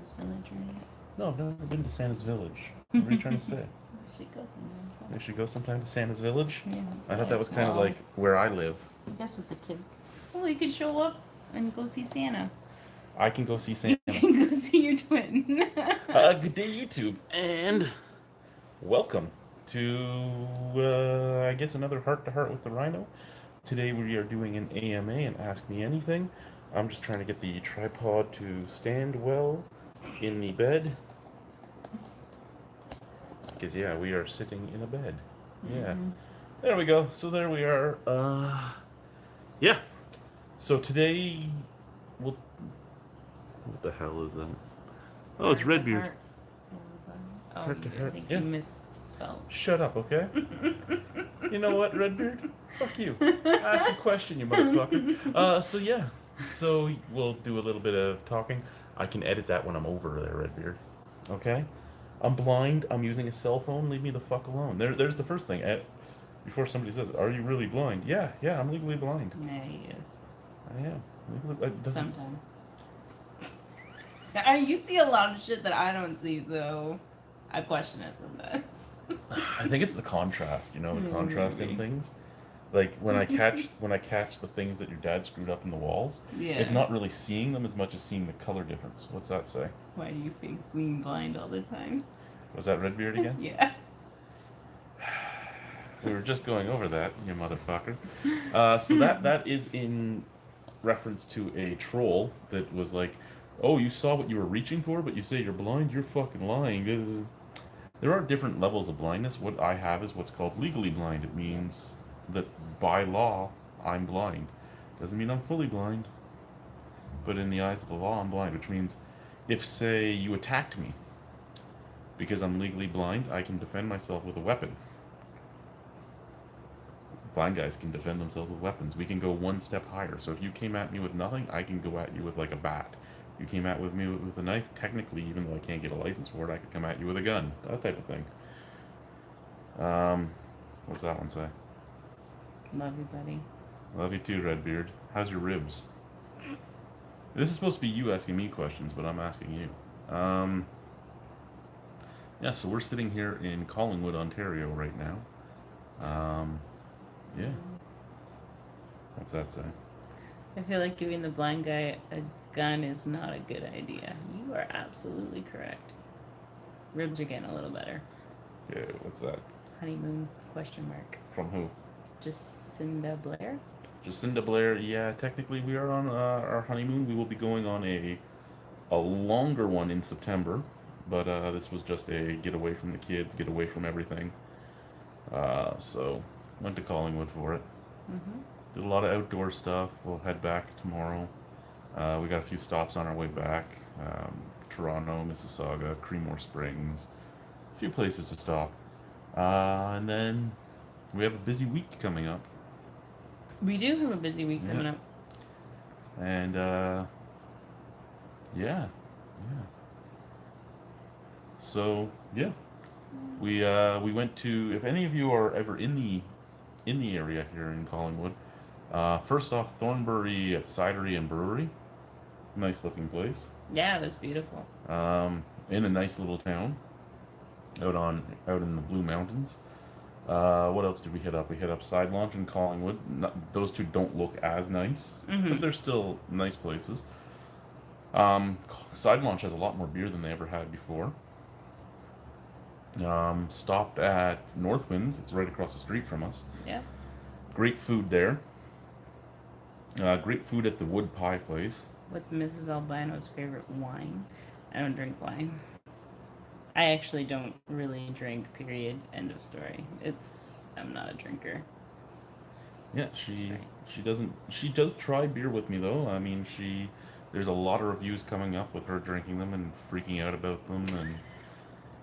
Santa's village or anything? No, I've never been to Santa's village. What are you trying to say? We should go sometime. So. We should go sometime to Santa's village? Yeah. I thought that was kind of like where I live. I guess with the kids. Well, you could show up and go see Santa. I can go see Santa. You can go see your twin. Good day, YouTube, and welcome to, I guess, another Heart to Heart with the Rhino. Today we are doing an AMA and Ask Me Anything. I'm just trying to get the tripod to stand well in the bed. Because, yeah, we are sitting in a bed. Yeah. Mm-hmm. There we go. So there we are. Yeah. So today, what the hell is that? Oh, it's Redbeard. Oh, Heart to heart. I think Yeah. you misspelled. Shut up, okay? You know what, Redbeard? Fuck you. Ask a question, you motherfucker. So yeah. So we'll do a little bit of talking. I can edit that when I'm over there, Redbeard. Okay? I'm blind. I'm using a cell phone. Leave me the fuck alone. There's the first thing. Before somebody says, "Are you really blind?" Yeah, I'm legally blind. Yeah, he is. I am. Sometimes. You see a lot of shit that I don't see, so I question it sometimes. I think it's the contrast, the contrast in things. Like when I catch the things that your dad screwed up in the walls, it's not really seeing them as much as seeing the color difference. What's that say? Why do you think being blind all the time? Was that Redbeard again? Yeah. We were just going over that, you motherfucker. So that is in reference to a troll that was like, "Oh, you saw what you were reaching for, but you say you're blind? You're fucking lying." There are different levels of blindness. What I have is what's called legally blind. It means that by law, I'm blind. Doesn't mean I'm fully blind. But in the eyes of the law, I'm blind. Which means if, say, you attacked me, because I'm legally blind, I can defend myself with a weapon. Blind guys can defend themselves with weapons. We can go one step higher. So if you came at me with nothing, I can go at you with like a bat. You came at me with a knife, technically, even though I can't get a license for it, I could come at you with a gun. That type of thing. What's that one say? Love you, buddy. Love you too, Redbeard. How's your ribs? This is supposed to be you asking me questions, but I'm asking you. Yeah, so we're sitting here in Collingwood, Ontario right now. Yeah. What's that say? I feel like giving the blind guy a gun is not a good idea. You are absolutely correct. Ribs are getting a little better. Okay, what's that? Honeymoon ? From who? Jacinda Blair? Jacinda Blair, yeah, technically we are on our honeymoon. We will be going on a longer one in September, but this was just a get away from the kids, get away from everything. So went to Collingwood for it. Mm-hmm. Did a lot of outdoor stuff. We'll head back tomorrow. We got a few stops on our way back. Toronto, Mississauga, Creemore Springs. A few places to stop. And then we have a busy week coming up. We do have a busy week coming up. And, yeah. So, yeah. We went to, if any of you are ever in the area here in Collingwood, first off, Thornbury Cidery and Brewery. Nice looking place. Yeah, it was beautiful. In a nice little town. Out in the Blue Mountains. What else did we hit up? We hit up Side Launch in Collingwood. Those two don't look as nice, but they're still nice places. Side Launch has a lot more beer than they ever had before. Stopped at Northwinds. It's right across the street from us. Yeah. Great food there. Great food at the Wood Pie place. What's Mrs. Albino's favorite wine? I don't drink wine. I actually don't really drink, period. End of story. I'm not a drinker. Yeah, she does try beer with me though. I mean, there's a lot of reviews coming up with her drinking them and freaking out about them and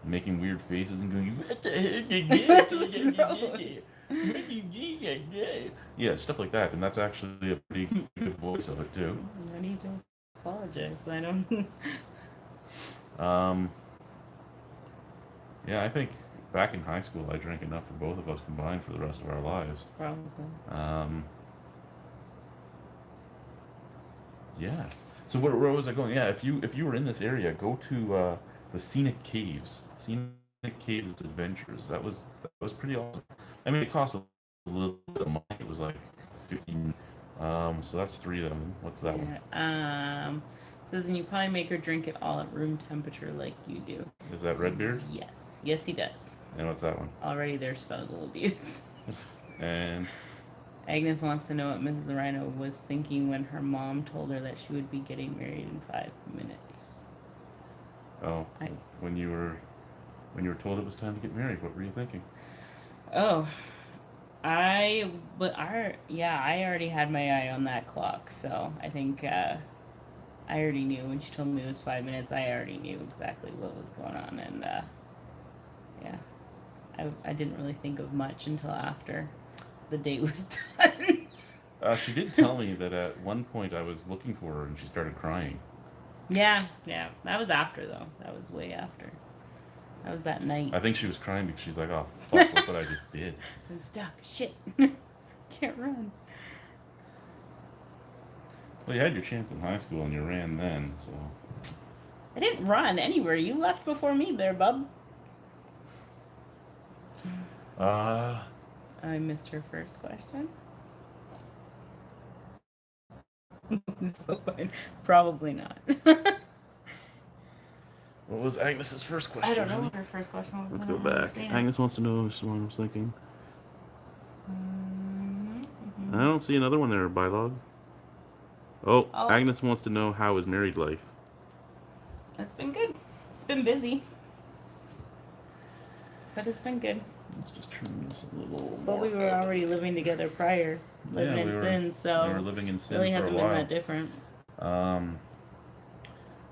making weird faces and going, "What the heck did you do?" Yeah, stuff like that, and that's actually a pretty good voice of it too. I need to apologize. I don't. Yeah, I think back in high school I drank enough for both of us combined for the rest of our lives. Probably. Yeah. So where was I going? Yeah, if you were in this area, go to the Scenic Caves. Scenic Caves Adventures. That was pretty awesome. I mean, it cost a little bit of money. It was like 15. So that's three of them. What's that one? Yeah. Says, and you probably make her drink it all at room temperature like you do. Is that Redbeard? Yes. Yes, he does. And what's that one? Already there's spousal abuse. And Agnes wants to know what Mrs. Rhino was thinking when her mom told her that she would be getting married in 5 minutes. oh, when you were told it was time to get married, what were you thinking? Oh, I already had my eye on that clock, so I think I already knew when she told me it was 5 minutes. I already knew exactly what was going on, and yeah, I didn't really think of much until after the date was done. She did tell me that at one point I was looking for her and she started crying. Yeah, that was after though. That was way after. That was that night. I think she was crying because she's like, "Oh fuck, look what I just did." I'm stuck. Shit. Can't run. Well, you had your chance in high school and you ran then, so. I didn't run anywhere. You left before me there, bub. I missed her first question. So fine. Probably not. What was Agnes's first question? I don't know what her first question was. Let's go back. Agnes wants to know what I was thinking. I don't see another one there, Bylog. Oh, Agnes wants to know how is married life. It's been good. It's been busy. But it's been good. Let's just turn this a little But we were already living together prior. Living in sin, so we were living in sin really for hasn't a while. been that different.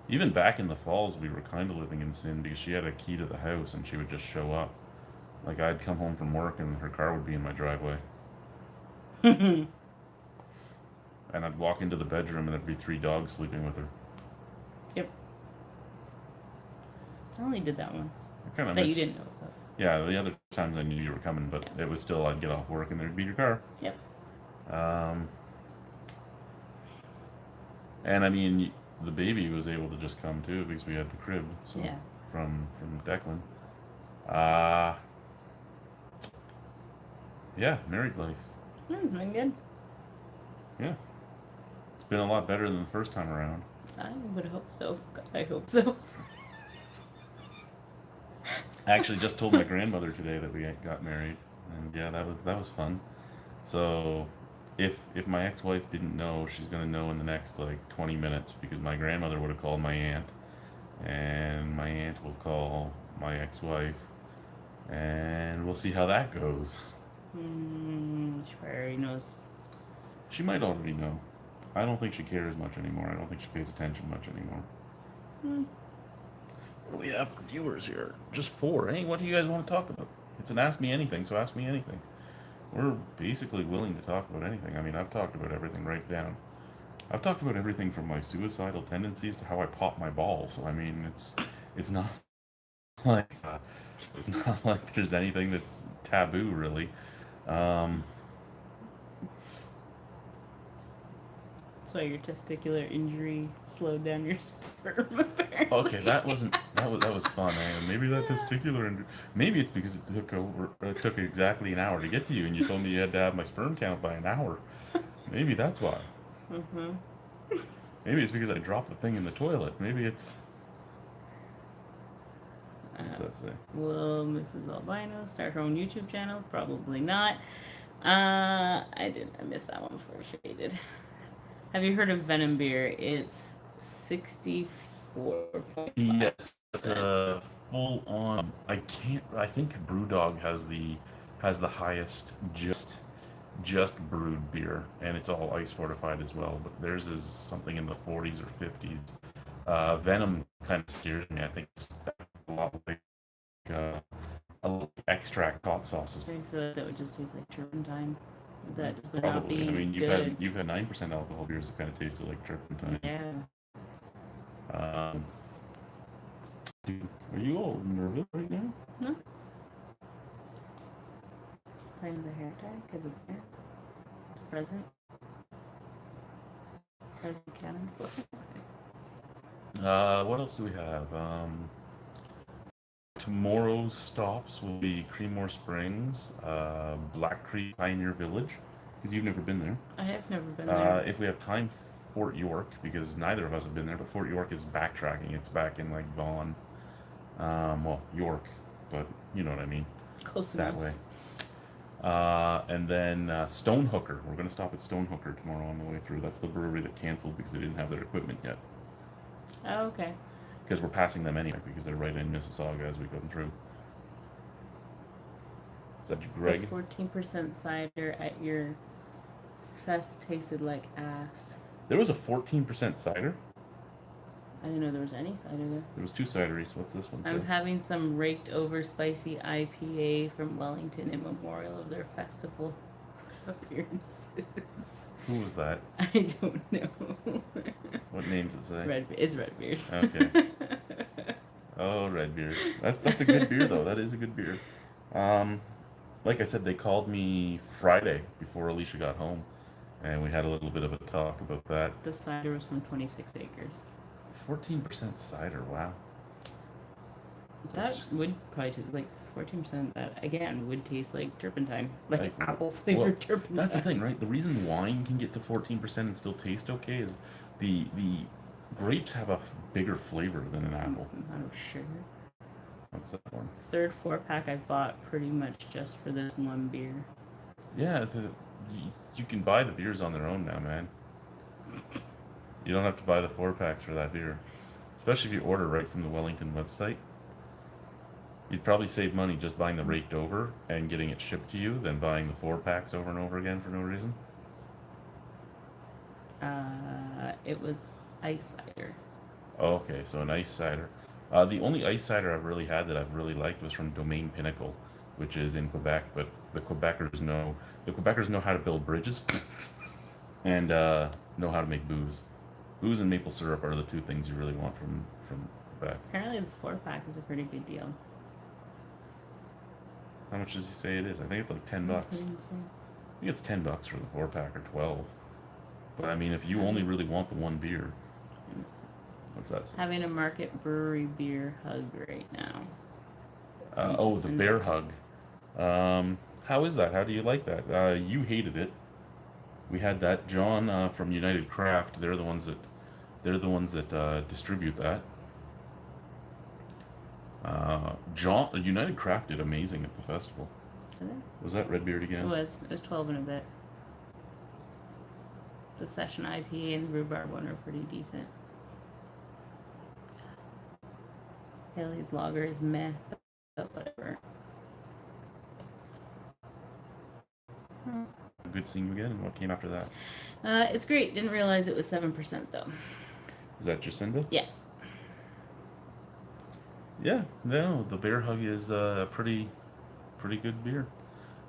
Even back in the falls, we were kind of living in sin because she had a key to the house and she would just show up. Like, I'd come home from work and her car would be in my driveway. And I'd walk into the bedroom and there'd be 3 dogs sleeping with her. Yep. I only did that once. You didn't know about. Yeah, the other times I knew you were coming, but it was still, I'd get off work and there'd be your car. Yep. And I mean, the baby was able to just come too because we had the crib. So Yeah. From Declan. Yeah, married life. It's been good. Yeah. It's been a lot better than the first time around. I would hope so. God, I hope so. I actually just told my grandmother today that we got married, and yeah, that was fun. So, if my ex-wife didn't know, she's gonna know in the next like 20 minutes because my grandmother would have called my aunt, and my aunt will call my ex-wife, and we'll see how that goes. She already knows. She might already know. I don't think she cares much anymore. I don't think she pays attention much anymore. What do we have for viewers here? Just 4. Hey, what do you guys want to talk about? It's an Ask Me Anything, so ask me anything. We're basically willing to talk about anything. I mean, I've talked about everything right down. I've talked about everything from my suicidal tendencies to how I pop my balls. So I mean, it's not like there's anything that's taboo really. That's why your testicular injury slowed down your sperm. Apparently. Okay, that was fun. Maybe that testicular injury. Maybe it's because it took exactly an hour to get to you, and you told me you had to have my sperm count by an hour. Maybe that's why. Maybe it's because I dropped the thing in the toilet. Maybe it's. What's that say? Will Mrs. Albino start her own YouTube channel? Probably not. I missed that one before it faded. Have you heard of Venom beer? It's 64.5%. Yes, full on. I think BrewDog has the highest just brewed beer, and it's all ice fortified as well. But theirs is something in the 40s or 50s. Venom kind of scares me. I think it's a lot like extract hot sauces. I feel like that would just taste like turpentine. That just would not be I mean, good. you've had 9% alcohol beers that kind of tasted like turpentine. Yeah. Dude, are you all nervous right now? No. Playing with the hair tie because it's there. Present. Present cannon. What else do we have? Tomorrow's stops will be Creedmoor Springs, Black Creek Pioneer Village, because you've never been there. I have never been there. If we have time, Fort York, because neither of us have been there, but Fort York is backtracking. It's back in like Vaughan, well, York, but you know what I mean. Close That enough. way. And then Stonehooker. We're going to stop at Stonehooker tomorrow on the way through. That's the brewery that canceled because they didn't have their equipment yet. Oh, okay. Because we're passing them anyway, because they're right in Mississauga as we go through. Is that Greg? The 14% cider at your fest tasted like ass. There was a 14% cider? I didn't know there was any cider there. There was 2 cideries. What's this one say? I'm having some raked over spicy IPA from Wellington in memorial of their festival appearances. Who was that? I don't know. What name does it say? It's Redbeard. Okay. Oh, Redbeard. That's a good beer, though. That is a good beer. Like I said, they called me Friday before Alicia got home, and we had a little bit of a talk about that. The cider was from 26 Acres. 14% cider, wow. That would probably taste like 14%. That again would taste like turpentine, like apple flavored turpentine. That's the thing, right? The reason wine can get to 14% and still taste okay is the grapes have a bigger flavor than an apple. Amount of sugar. What's that one? Third 4-pack I bought pretty much just for this one beer. Yeah, you can buy the beers on their own now, man. You don't have to buy the 4-packs for that beer. Especially if you order right from the Wellington website. You'd probably save money just buying the raked over and getting it shipped to you than buying the 4-packs over and over again for no reason. It was ice cider. Oh, okay, so an ice cider. The only ice cider I've really had that I've really liked was from Domaine Pinnacle, which is in Quebec. But the Quebecers know how to build bridges and know how to make booze. Booze and maple syrup are the 2 things you really want from Quebec. Apparently the 4-pack is a pretty good deal. How much does he say it is? I think it's like $10. I think it's $10 for the 4-pack or 12. But I mean, if you only really want the one beer, what's that? Having a Market Brewery beer hug right now. The bear hug. How is that? How do you like that? You hated it. We had that. John from United Craft. They're the ones that distribute that. United Craft did amazing at the festival. Did it? Was that Redbeard again? It was 12 and a bit. The Session IPA and the Rhubarb one are pretty decent. Haley's Lager is meh, but whatever. Good seeing you again. And what came after that? It's great. Didn't realize it was 7% though. Is that Jacinda? Yeah. Yeah. No, the Bear Hug is a pretty good beer.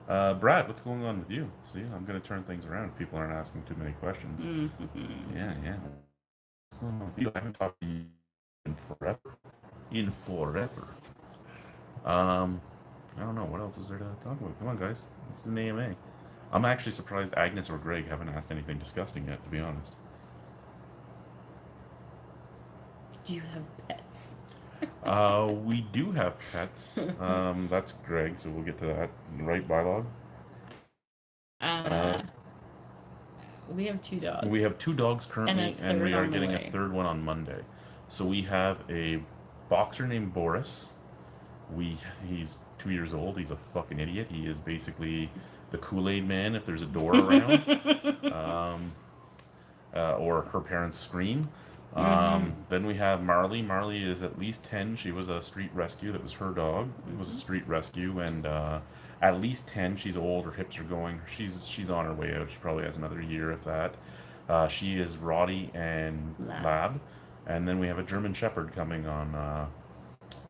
Brad, what's going on with you? See, I'm going to turn things around if people aren't asking too many questions. Mm-hmm. Yeah. What's going on with you? I haven't talked to you in forever. I don't know. What else is there to talk about? Come on, guys. This is an AMA. I'm actually surprised Agnes or Greg haven't asked anything disgusting yet, to be honest. Do you have pets? We do have pets. That's Greg, so we'll get to that. Right, Bylog? We have 2 dogs. We have 2 dogs currently, and we are getting a third one on Monday. So we have a boxer named Boris. He's 2 years old. He's a fucking idiot. He is basically the Kool-Aid man if there's a door around, or her parents scream. Then we have Marley. Marley is at least 10. She was a street rescue. That was her dog. It was a street rescue, and at least 10. She's old. Her hips are going. She's on her way out. She probably has another year, if that. She is Roddy and Lab. And then we have a German Shepherd coming on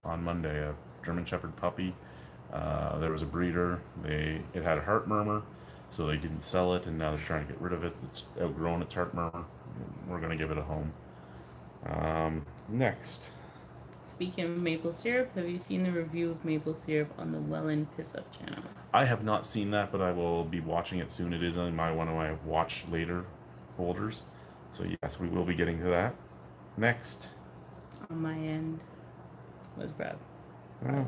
Monday. A German Shepherd puppy. There was a breeder. It had a heart murmur, so they didn't sell it, and now they're trying to get rid of it. It's outgrown its heart murmur. We're gonna give it a home. Next. Speaking of maple syrup, have you seen the review of maple syrup on the Welland Piss Up channel? I have not seen that, but I will be watching it soon. It is on one of my watch later folders. So yes, we will be getting to that. Next. on my end was Brad. Oh.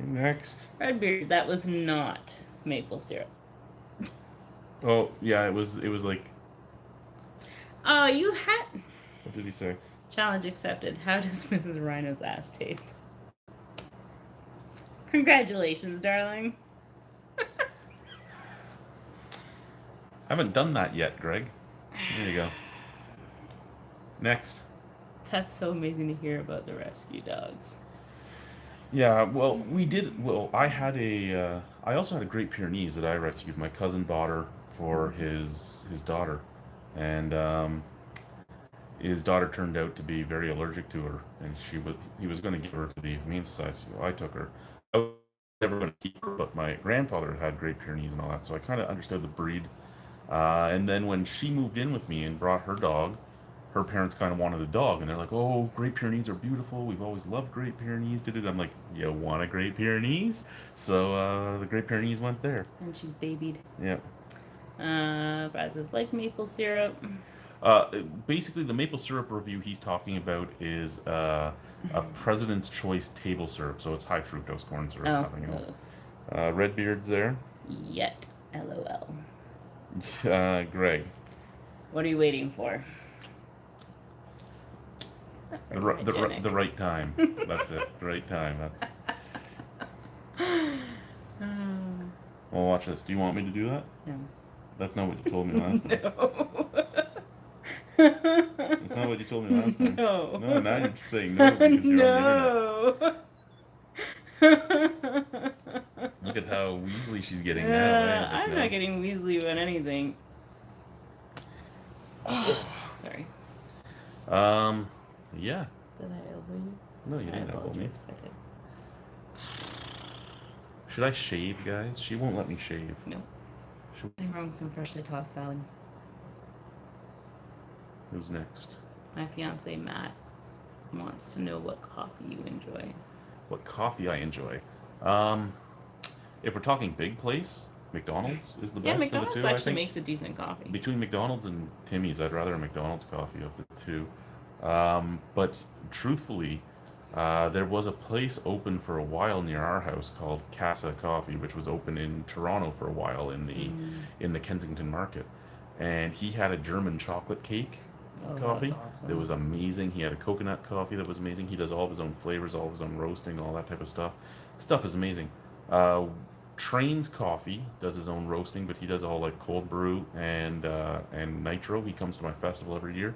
Next. Redbeard, that was not maple syrup. Oh yeah, it was like. Oh, you had. What did he say? Challenge accepted. How does Mrs. Rhino's ass taste? Congratulations, darling. I haven't done that yet, Greg. There you go. Next. That's so amazing to hear about the rescue dogs. Yeah, well, we did. Well, I had a. I also had a Great Pyrenees that I rescued. My cousin bought her for his daughter, and his daughter turned out to be very allergic to her, and he was going to give her to the Humane Society, so I took her. I was never going to keep her, but my grandfather had Great Pyrenees and all that, so I kind of understood the breed. And then when she moved in with me and brought her dog, her parents kind of wanted a dog, and they're like, "Oh, Great Pyrenees are beautiful. We've always loved Great Pyrenees." Did it? I'm like, "You want a Great Pyrenees?" So the Great Pyrenees went there. And she's babied. Yeah. Brad says, like maple syrup. Basically, the maple syrup review he's talking about is a President's Choice table syrup, so it's high fructose corn syrup, nothing else. Redbeard's there. Yet, LOL. Greg. What are you waiting for? The right time. That's it. The right time. That's. Well, watch this. Do you want me to do that? No. That's not what you told me last time. No. That's not what you told me last time. No. No, now you're saying no because you're on the internet. Look at how Weasley she's getting now. Eh? I'm not getting Weasley on anything. Sorry. Yeah. Did I elbow you? No, you didn't elbow me. I did. Should I shave, guys? She won't let me shave. No. Nothing wrong with some freshly tossed salad. Who's next? My fiance Matt wants to know what coffee you enjoy. What coffee I enjoy? If we're talking big place, McDonald's is the best. Yeah, McDonald's of the two, actually makes a decent coffee. Between McDonald's and Timmy's, I'd rather a McDonald's coffee of the two. But truthfully, there was a place open for a while near our house called Casa Coffee, which was open in Toronto for a while in the Kensington Market, and he had a German chocolate cake coffee. That's awesome. It was amazing. He had a coconut coffee that was amazing. He does all of his own flavors, all of his own roasting, all that type of stuff. Stuff is amazing. Trains Coffee does his own roasting, but he does all like cold brew and nitro. He comes to my festival every year.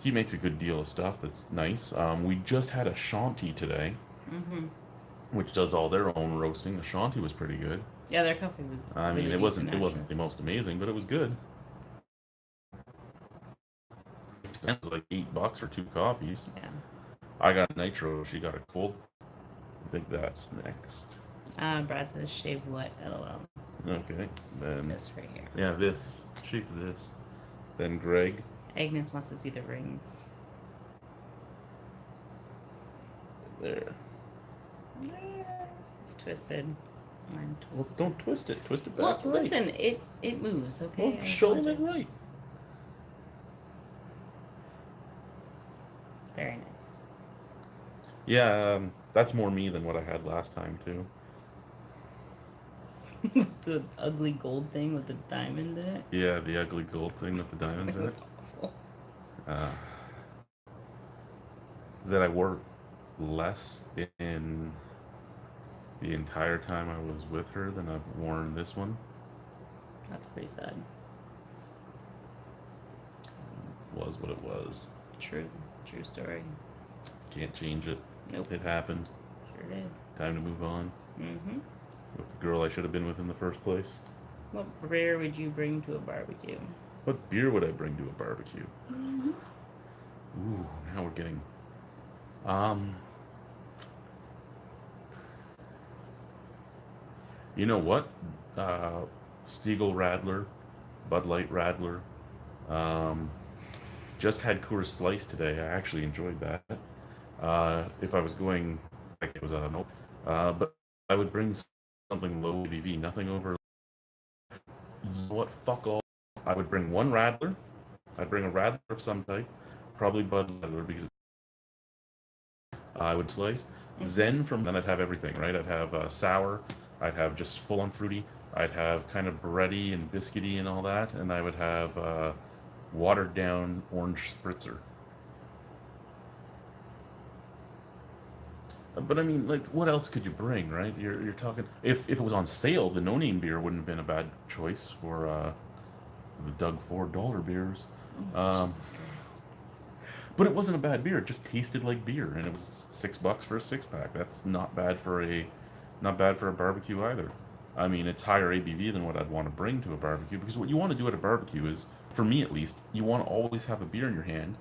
He makes a good deal of stuff that's nice. We just had a Shanti today, which does all their own roasting. The Shanti was pretty good. Yeah, their coffee was. I mean, really it wasn't decent, the most amazing, but it was good. It was like $8 for 2 coffees. Yeah. I got nitro. She got a cold. I think that's next. Brad says shave what? LOL. Okay, then This right here. yeah, this shave this. Then Greg. Agnes wants to see the rings. There. It's twisted. Mine Well, twisted. don't twist it. Twist it Well, back right. listen, it moves, okay? Well, I show them it apologize. right. Very nice. Yeah, that's more me than what I had last time too. The ugly gold thing with the diamond in it. Yeah, the ugly gold thing with the diamonds It in was it. awful. That I wore less in the entire time I was with her than I've worn this one. That's pretty sad. Was what it was. True story. Can't change it. Nope. It happened. Sure did. Time to move on. Mm-hmm. With the girl I should have been with in the first place. What beer would you bring to a barbecue? What beer would I bring to a barbecue? Mm-hmm. Ooh, now we're getting. You know what? Stiegel Radler, Bud Light Radler. Just had Coors Slice today. I actually enjoyed that. If I was going, like it was nope. But I would bring something low ABV, nothing over. You know what? Fuck all. I would bring one Radler. I'd bring a Radler of some type. Probably Bud Light because I would slice. Zen from then I'd have everything, right? I'd have sour, I'd have just full on fruity, I'd have kind of bready and biscuity and all that, and I would have watered down orange spritzer. But I mean, like, what else could you bring, right? You're talking if it was on sale, the no name beer wouldn't have been a bad choice for the Doug $4 beers. Jesus Christ. But it wasn't a bad beer. It just tasted like beer, and it was $6 for a 6 pack. That's not bad for a barbecue either. I mean, it's higher ABV than what I'd want to bring to a barbecue because what you want to do at a barbecue is, for me at least, you want to always have a beer in your hand,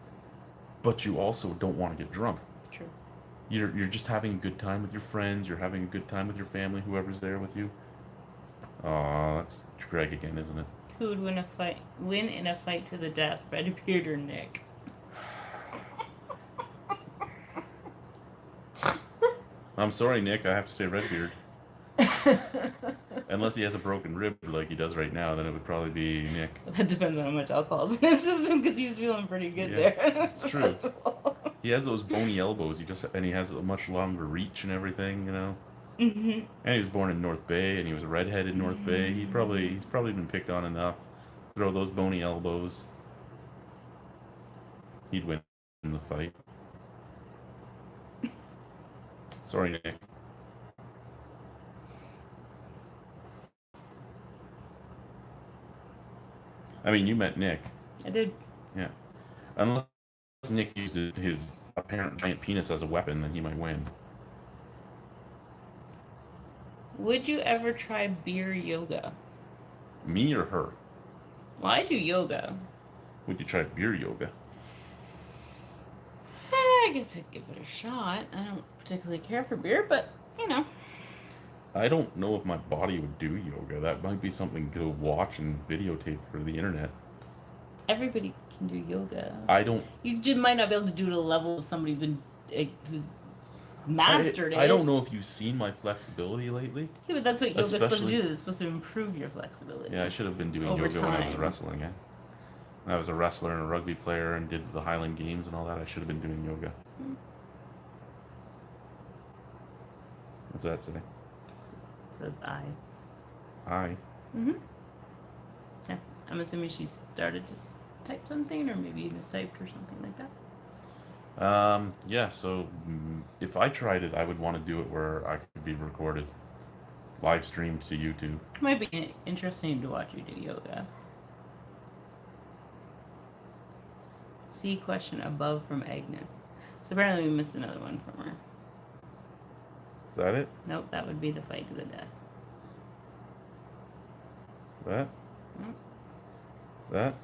but you also don't want to get drunk. True. You're just having a good time with your friends. You're having a good time with your family, whoever's there with you. Oh, that's Greg again, isn't it? Who would win in a fight to the death, Redbeard or Nick? I'm sorry, Nick. I have to say Redbeard. Unless he has a broken rib like he does right now, then it would probably be Nick. That depends on how much alcohol's in his system, because he was feeling pretty good there. It's true. He has those bony elbows. He has a much longer reach and everything, you know. Mm-hmm. And he was born in North Bay, and he was a redhead in North Bay. He's probably been picked on enough. Throw those bony elbows. He'd win in the fight. Sorry, Nick. I mean, you met Nick. I did. Yeah. Unless Nick used his apparent giant penis as a weapon, then he might win. Would you ever try beer yoga? Me or her? Well, I do yoga. Would you try beer yoga? I guess I'd give it a shot. I don't particularly care for beer, but, you know. I don't know if my body would do yoga. That might be something to watch and videotape for the internet. Everybody can do yoga. I don't... You just might not be able to do it at a level of somebody's been... who's mastered it. I don't know if you've seen my flexibility lately. Yeah, but that's what yoga's supposed to do. It's supposed to improve your flexibility. Yeah, I should have been doing over yoga time. when I was wrestling, yeah. When I was a wrestler and a rugby player and did the Highland Games and all that, I should have been doing yoga. What's that say? It says I. I. Mm-hmm. Yeah, I'm assuming she started to type something, or maybe mistyped or something like that. Yeah, so if I tried it, I would want to do it where I could be recorded, live streamed to YouTube. Might be interesting to watch you do yoga. See question above from Agnes. So apparently we missed another one from her. Is that it? Nope, that would be the fight to the death. That? Nope. That?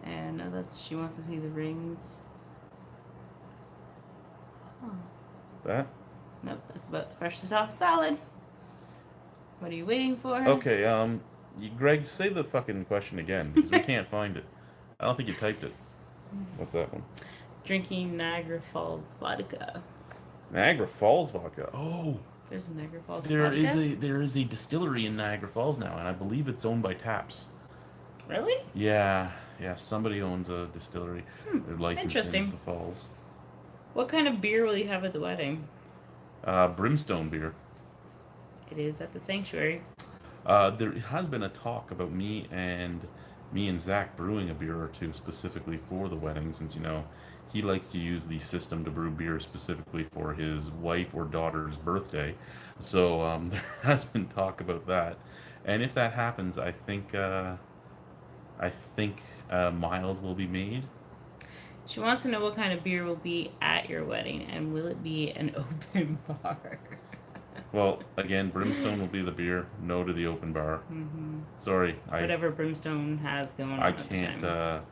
And no, she wants to see the rings. Huh. That? Nope, that's about the fresh tossed salad. What are you waiting for? Okay, Greg, say the fucking question again, because we can't find it. I don't think you typed it. What's that one? Drinking Niagara Falls vodka. Niagara Falls vodka. Oh, There's some Niagara Falls there vodka? is a distillery in Niagara Falls now, and I believe it's owned by Taps. Really? Yeah, somebody owns a distillery. They're licensed Interesting. in the Falls. What kind of beer will you have at the wedding? Brimstone beer. It is at the sanctuary. There has been a talk about me and Zach brewing a beer or two specifically for the wedding, since, you know, he likes to use the system to brew beer specifically for his wife or daughter's birthday. So there has been talk about that, and if that happens, I think mild will be made. She wants to know what kind of beer will be at your wedding, and will it be an open bar? Well, again, Brimstone will be the beer. No to the open bar. Mm-hmm. Sorry, Whatever Brimstone has going on. I at the can't. time.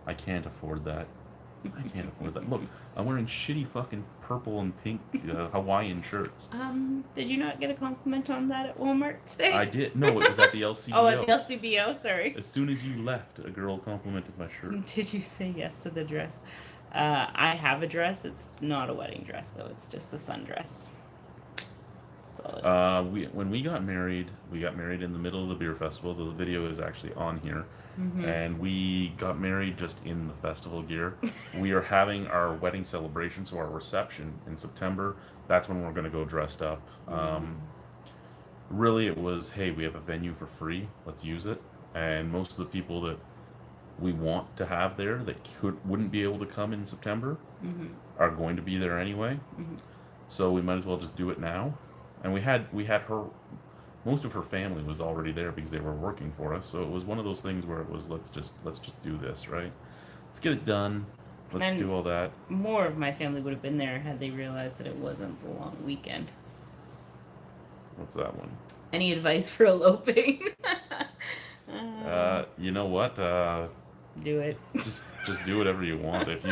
I can't afford that. I can't afford that. Look, I'm wearing shitty fucking purple and pink Hawaiian shirts. Did you not get a compliment on that at Walmart today? I did. No, it was at the LCBO. Oh, at the LCBO. Sorry. As soon as you left, a girl complimented my shirt. Did you say yes to the dress? I have a dress. It's not a wedding dress, though. It's just a sundress. That's all it is. When we got married in the middle of the beer festival. The video is actually on here, and we got married just in the festival gear. We are having our wedding celebration, so our reception in September. That's when we're going to go dressed up. Really, it was, hey, we have a venue for free. Let's use it. And most of the people that we want to have there that wouldn't be able to come in September are going to be there anyway. So we might as well just do it now. And we had her, most of her family was already there because they were working for us. So it was one of those things where it was, let's just do this, right? Let's get it done. Let's And do all that. more of my family would have been there had they realized that it wasn't the long weekend. What's that one? Any advice for eloping? You know what? Do it. Just do whatever you want. If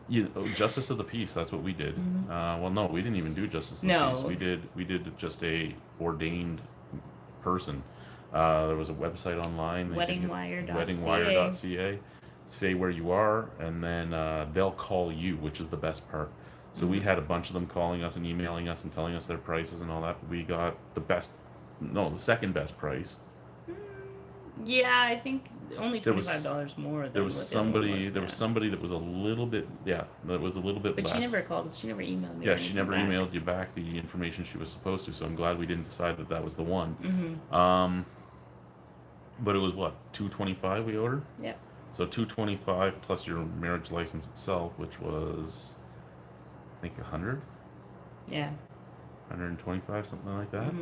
you justice of the peace. That's what we did. Well, no, we didn't even do justice of the peace. We did just a ordained person. There was a website online. Weddingwire.ca. Say where you are, and then they'll call you, which is the best part. So we had a bunch of them calling us and emailing us and telling us their prices and all that. We got the second best price. Yeah, I think only $25 more than there was what somebody the there was somebody that was a little bit that was a little bit But less. she never called. She never emailed me. Yeah, she never emailed you back the information she was supposed to. So I'm glad we didn't decide that was the one. But it was what, $225 we ordered. Yep. So $225 plus your marriage license itself, which was, I think, 100. Yeah. 125, something like that.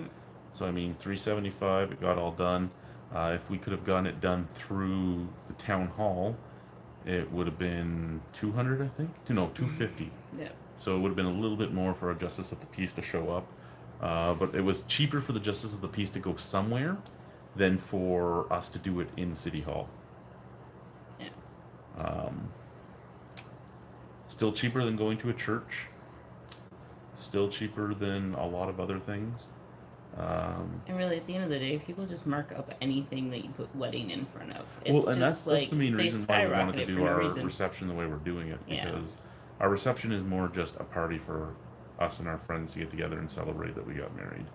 So I mean, $375. It got all done. If we could have gotten it done through the town hall, it would have been 200, I think. No, 250. Yeah. So it would have been a little bit more for our justice of the peace to show up. But it was cheaper for the justice of the peace to go somewhere than for us to do it in City Hall. Yeah. Still cheaper than going to a church. Still cheaper than a lot of other things. And really, at the end of the day, people just mark up anything that you put wedding in front of. It's well, and just that's the main they reason why we wanted to skyrocket it do for no our reason. reception the way we're doing it, Yeah. because our reception is more just a party for us and our friends to get together and celebrate that we got married.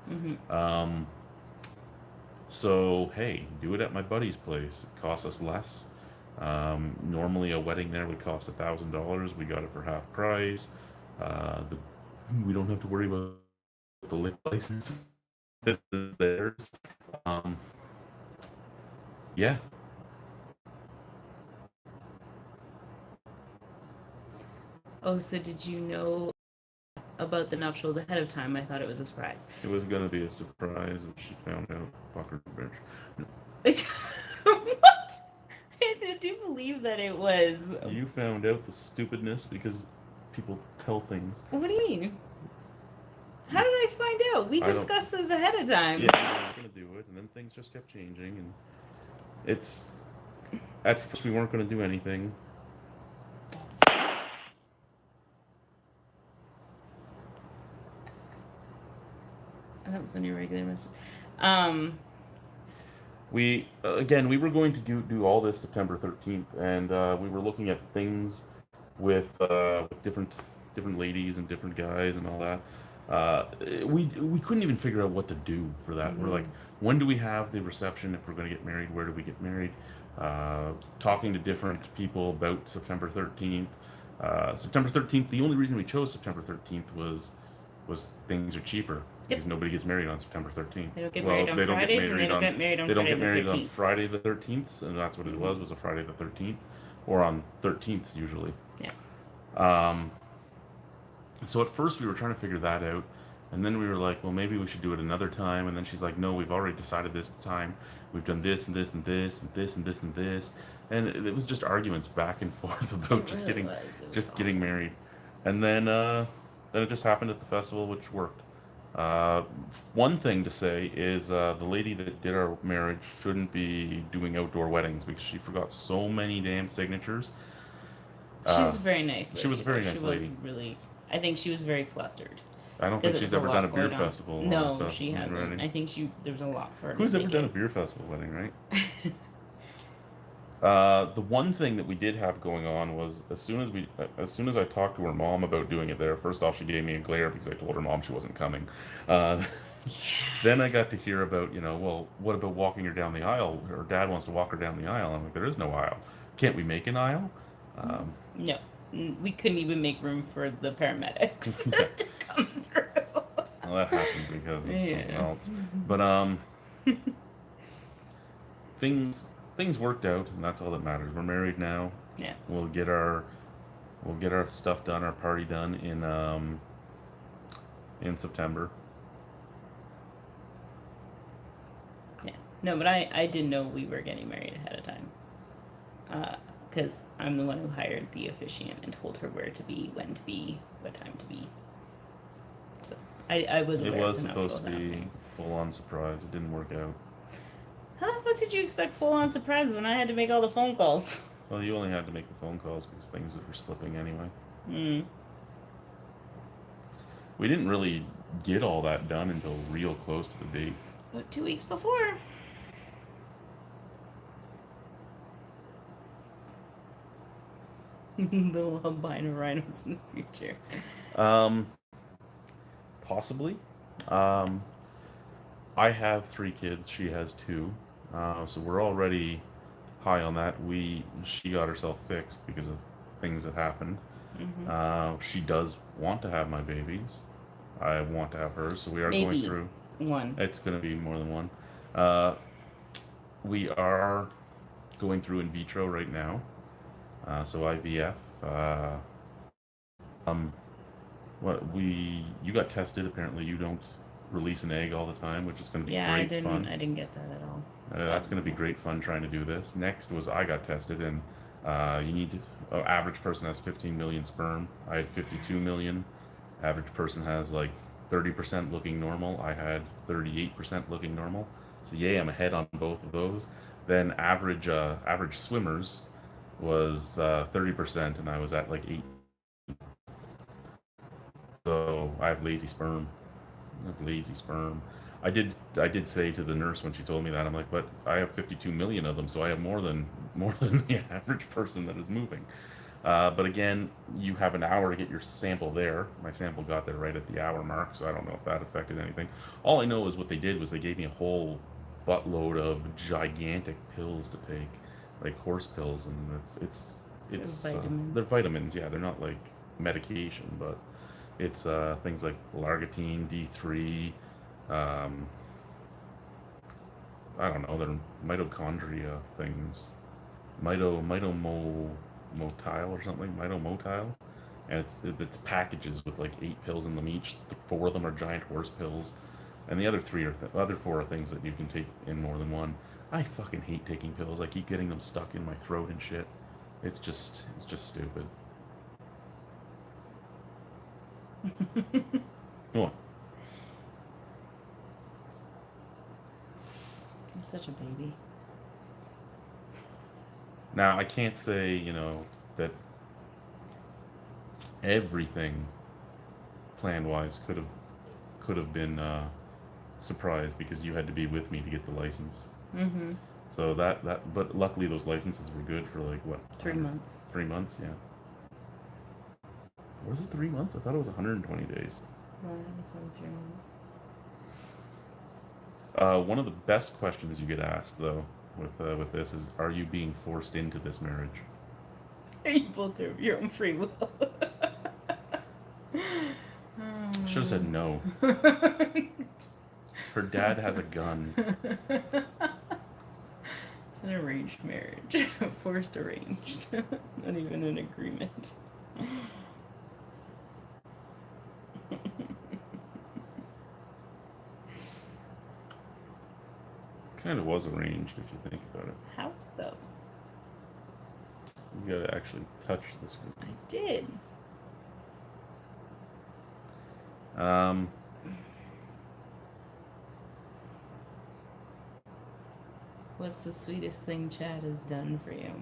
So hey, do it at my buddy's place. It costs us less. Normally a wedding there would cost $1,000. We got it for half price. We don't have to worry about the lip license. This is theirs. Yeah. Oh, so did you know about the nuptials ahead of time? I thought it was a surprise. It was gonna be a surprise if she found out. Fucker, bitch. What? I do believe that it was. You found out the stupidness because people tell things. What do you mean? How did I find out? We discussed this ahead of time. Yeah, we were gonna do it, and then things just kept changing, and it's. At first, we weren't gonna do anything. That was on your regular message. We were going to do all this September 13th, and we were looking at things with different ladies and different guys and all that. We couldn't even figure out what to do for that. We're like, when do we have the reception if we're going to get married? Where do we get married? Talking to different people about September 13th. September 13th. The only reason we chose September 13th was things are cheaper. Because nobody gets married on September 13th. They don't get married on Fridays, and they don't get married on They don't Friday get married the on 13th. Friday the 13th, and that's what it was a Friday the 13th, or on 13th usually. Yeah. So at first we were trying to figure that out, and then we were like, well, maybe we should do it another time. And then she's like, no, we've already decided this time. We've done this and this and this and this and this and this, and it was just arguments back and forth about getting married. And then it just happened at the festival, which worked. One thing to say is the lady that did our marriage shouldn't be doing outdoor weddings because she forgot so many damn signatures. She was a very nice lady. She was a very nice lady. I think she was very flustered. I don't think she's ever done a beer festival. No, she hasn't. I think there was a lot for her. Who's ever done a beer festival wedding, right? The one thing that we did have going on was as soon as I talked to her mom about doing it there, first off she gave me a glare because I told her mom she wasn't coming. Then I got to hear about, well, what about walking her down the aisle? Her dad wants to walk her down the aisle. I'm like, there is no aisle. Can't we make an aisle? Um, No, we couldn't even make room for the paramedics yeah. to come through. Well, that happened because of something Yeah. else. But things things worked out, and that's all that matters. We're married now. Yeah. We'll get our stuff done, our party done in September. Yeah. No, but I didn't know we were getting married ahead of time. Because I'm the one who hired the officiant and told her where to be, when to be, what time to be. So I was It aware was of the nuptials supposed to be happening. full on surprise. It didn't work out. How the fuck did you expect full on surprise when I had to make all the phone calls? Well, you only had to make the phone calls because things were slipping anyway. Hmm. We didn't really get all that done until real close to the date. About 2 weeks before. Little albino rhinos in the future. Um, Possibly. Um, I have 3 kids. She has 2. So we're already high on that. She got herself fixed because of things that happened. Mm-hmm. She does want to have my babies. I want to have hers. So we are going Maybe through. one. It's going to be more than one. Uh, we are going through in vitro right now. So IVF. Um, you got tested. Apparently, you don't release an egg all the time, which is going to be Yeah, great fun. I didn't get that at all. That's going to be great fun trying to do this. Next was I got tested, and you need to. Average person has 15 million sperm. I had 52 million. Average person has like 30% looking normal. I had 38% looking normal. So yay, I'm ahead on both of those. Then average swimmers was 30%, and I was at like 8. So I have lazy sperm. I have lazy sperm. I did say to the nurse when she told me that, I'm like, but I have 52 million of them, so I have more than the average person that is moving. But again, you have an hour to get your sample there. My sample got there right at the hour mark, so I don't know if that affected anything. All I know is what they did was they gave me a whole buttload of gigantic pills to take, like horse pills, and it's Vitamins. they're vitamins. Yeah, they're not like medication, but it's things like largitine, D3. Um, I don't know. They're mitochondria things. Motile or something. Mitomotile, and it's packages with like 8 pills in them each. 4 of them are giant horse pills, and the other 4 are things that you can take in more than one. I fucking hate taking pills. I keep getting them stuck in my throat and shit. It's just stupid. What? I'm such a baby. Now I can't say that everything plan wise could have been surprised because you had to be with me to get the license. Mm-hmm. So but luckily those licenses were good for like what? 3 months. 3 months, yeah. Was it 3 months? I thought it was 120 days. No, I think it's only 3 months. One of the best questions you get asked though with this is, are you being forced into this marriage? You both have your own free will. Should have said no. Her dad has a gun. It's an arranged marriage. Forced arranged. Not even an agreement. Kind of was arranged if you think about it. How so? You gotta actually touch the screen. I did. Um, What's the sweetest thing Chad has done for you?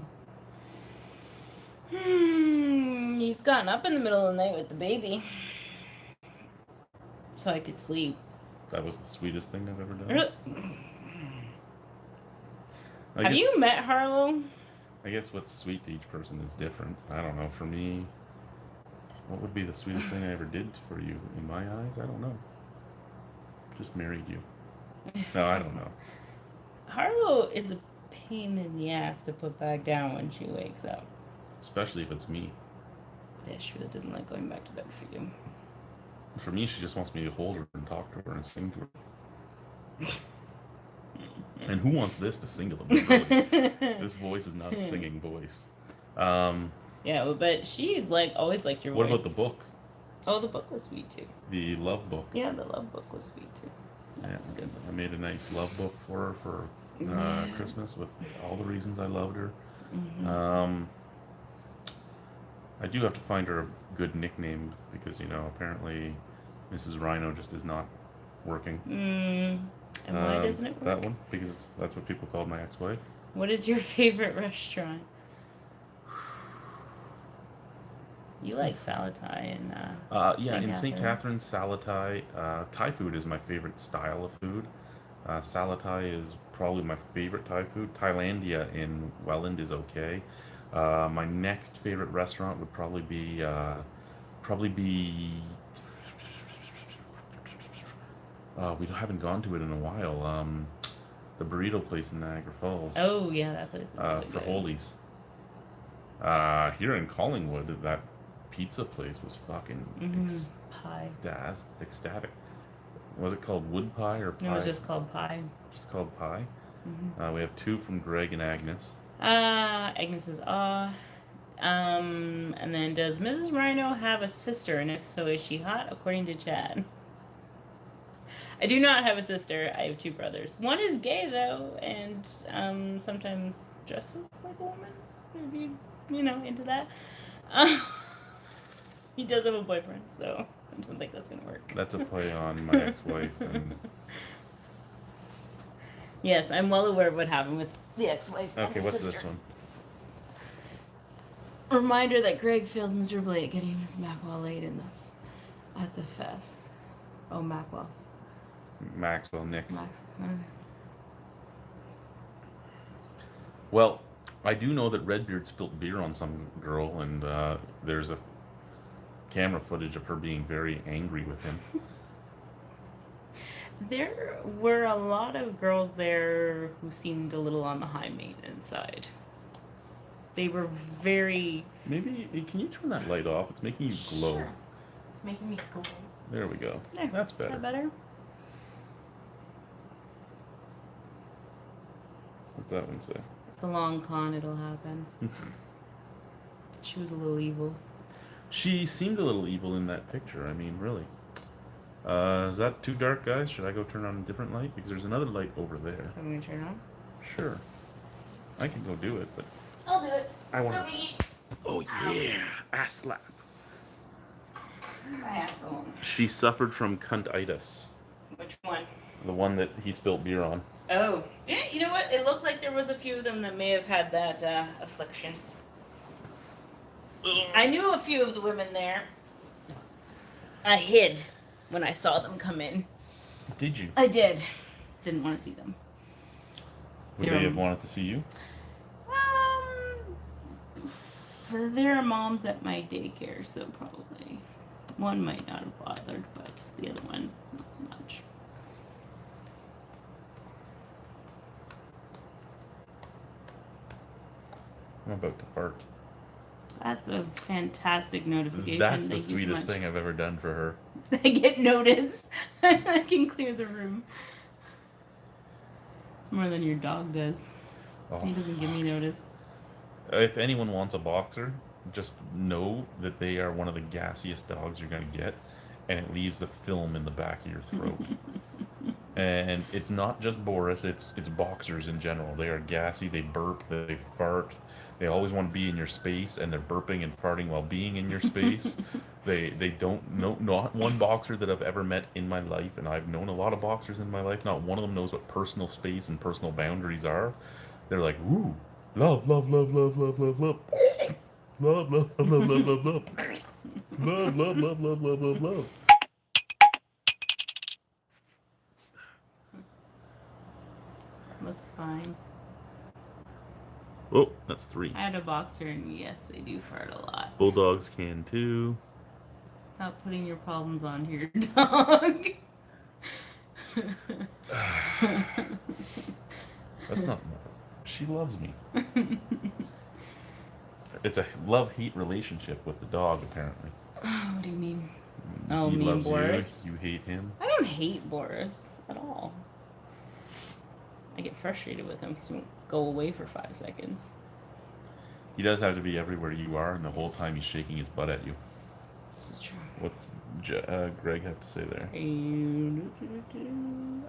He's gotten up in the middle of the night with the baby. So I could sleep. that was the sweetest thing I've ever done. Have you met Harlow? I guess what's sweet to each person is different. I don't know. For me, what would be the sweetest thing I ever did for you in my eyes? I don't know. just married you. No, I don't know. Harlow is a pain in the ass to put back down when she wakes up. Especially if it's me. Yeah, she really doesn't like going back to bed for you. For me, she just wants me to hold her and talk to her and sing to her. And who wants this to sing to them? Really? This voice is not a singing voice. Yeah, but she's like always liked your What voice. about the book? Oh, the book was sweet too. The love book. Yeah, the love book was sweet too. That was a good book. I made a nice love book for her for Christmas with all the reasons I loved her. Mm-hmm. I do have to find her a good nickname because, apparently Mrs. Rhino just is not working. And why doesn't it work? That one? Because that's what people called my ex-wife. What is your favorite restaurant? You like Salatai and in St. Catharines, Salatai. Thai food is my favorite style of food. Salatai is probably my favorite Thai food. Thailandia in Welland is okay. My next favorite restaurant would probably be we haven't gone to it in a while. The burrito place in Niagara Falls. Oh yeah, that place is really for good. Holies. Here in Collingwood, that pizza place was fucking ecstatic. Was it called Wood Pie or Pie? It was just called Pie. Just called Pie. We have 2 from Greg and Agnes. Agnes is and then does Mrs. Rhino have a sister, and if so, is she hot? According to Chad. I do not have a sister. I have 2 brothers. One is gay though, and sometimes dresses like a woman. If you into that. He does have a boyfriend, so I don't think that's gonna work. That's a play on my ex-wife. And... Yes, I'm well aware of what happened with the ex-wife. Okay, and the what's sister. this one? Reminder that Greg failed miserably at getting Miss Macwell laid at the fest. Oh, Macwell. Maxwell, Nick. Max. Well, I do know that Redbeard spilt beer on some girl, and there's a camera footage of her being very angry with him. There were a lot of girls there who seemed a little on the high maintenance side. They were very... Maybe, can you turn that light off? It's making you glow. Sure. It's making me glow. There we go. There. That's better. Is that better? What's that one say? It's a long con, it'll happen. She was a little evil. She seemed a little evil in that picture. I mean, really. Is that too dark, guys? Should I go turn on a different light? Because there's another light over there. I'm going to turn it on? Sure. I can go do it, but... I'll do it. I want to... Oh, yeah. Ass slap. My asshole. She suffered from cuntitis. Which one? The one that he spilled beer on. Oh. Yeah, you know what? It looked like there was a few of them that may have had that affliction. I knew a few of the women there. I hid when I saw them come in. Did you? I did. Didn't want to see them. Would they have wanted to see you? There are moms at my daycare, so probably. One might not have bothered, but the other one, not so much. I'm about to fart. That's a fantastic notification. That's the Thank you so sweetest much. thing I've ever done for her. I get notice. I can clear the room. It's more than your dog does. Oh, He doesn't give me notice. If anyone wants a boxer, just know that they are one of the gassiest dogs you're going to get, and it leaves a film in the back of your throat. And it's not just Boris, it's boxers in general. They are gassy, they burp, they fart. They always want to be in your space, and they're burping and farting while being in your space. They don't know, not one boxer that I've ever met in my life, and I've known a lot of boxers in my life, not one of them knows what personal space and personal boundaries are. They're like, ooh, love, love, love, love, love, love, love. Love, love, love, love, love, love, love. Love, love, love, love, love, love, love. Looks fine. Oh, that's 3. I had a boxer, and yes, they do fart a lot. Bulldogs can too. Stop putting your problems on your dog. That's not. She loves me. It's a love-hate relationship with the dog, apparently. What do you mean? Oh, He me and loves Boris? you. You hate him. I don't hate Boris at all. I get frustrated with him because he won't go away for 5 seconds. He does have to be everywhere you are, and the whole time he's shaking his butt at you. This is true. What's Greg have to say there?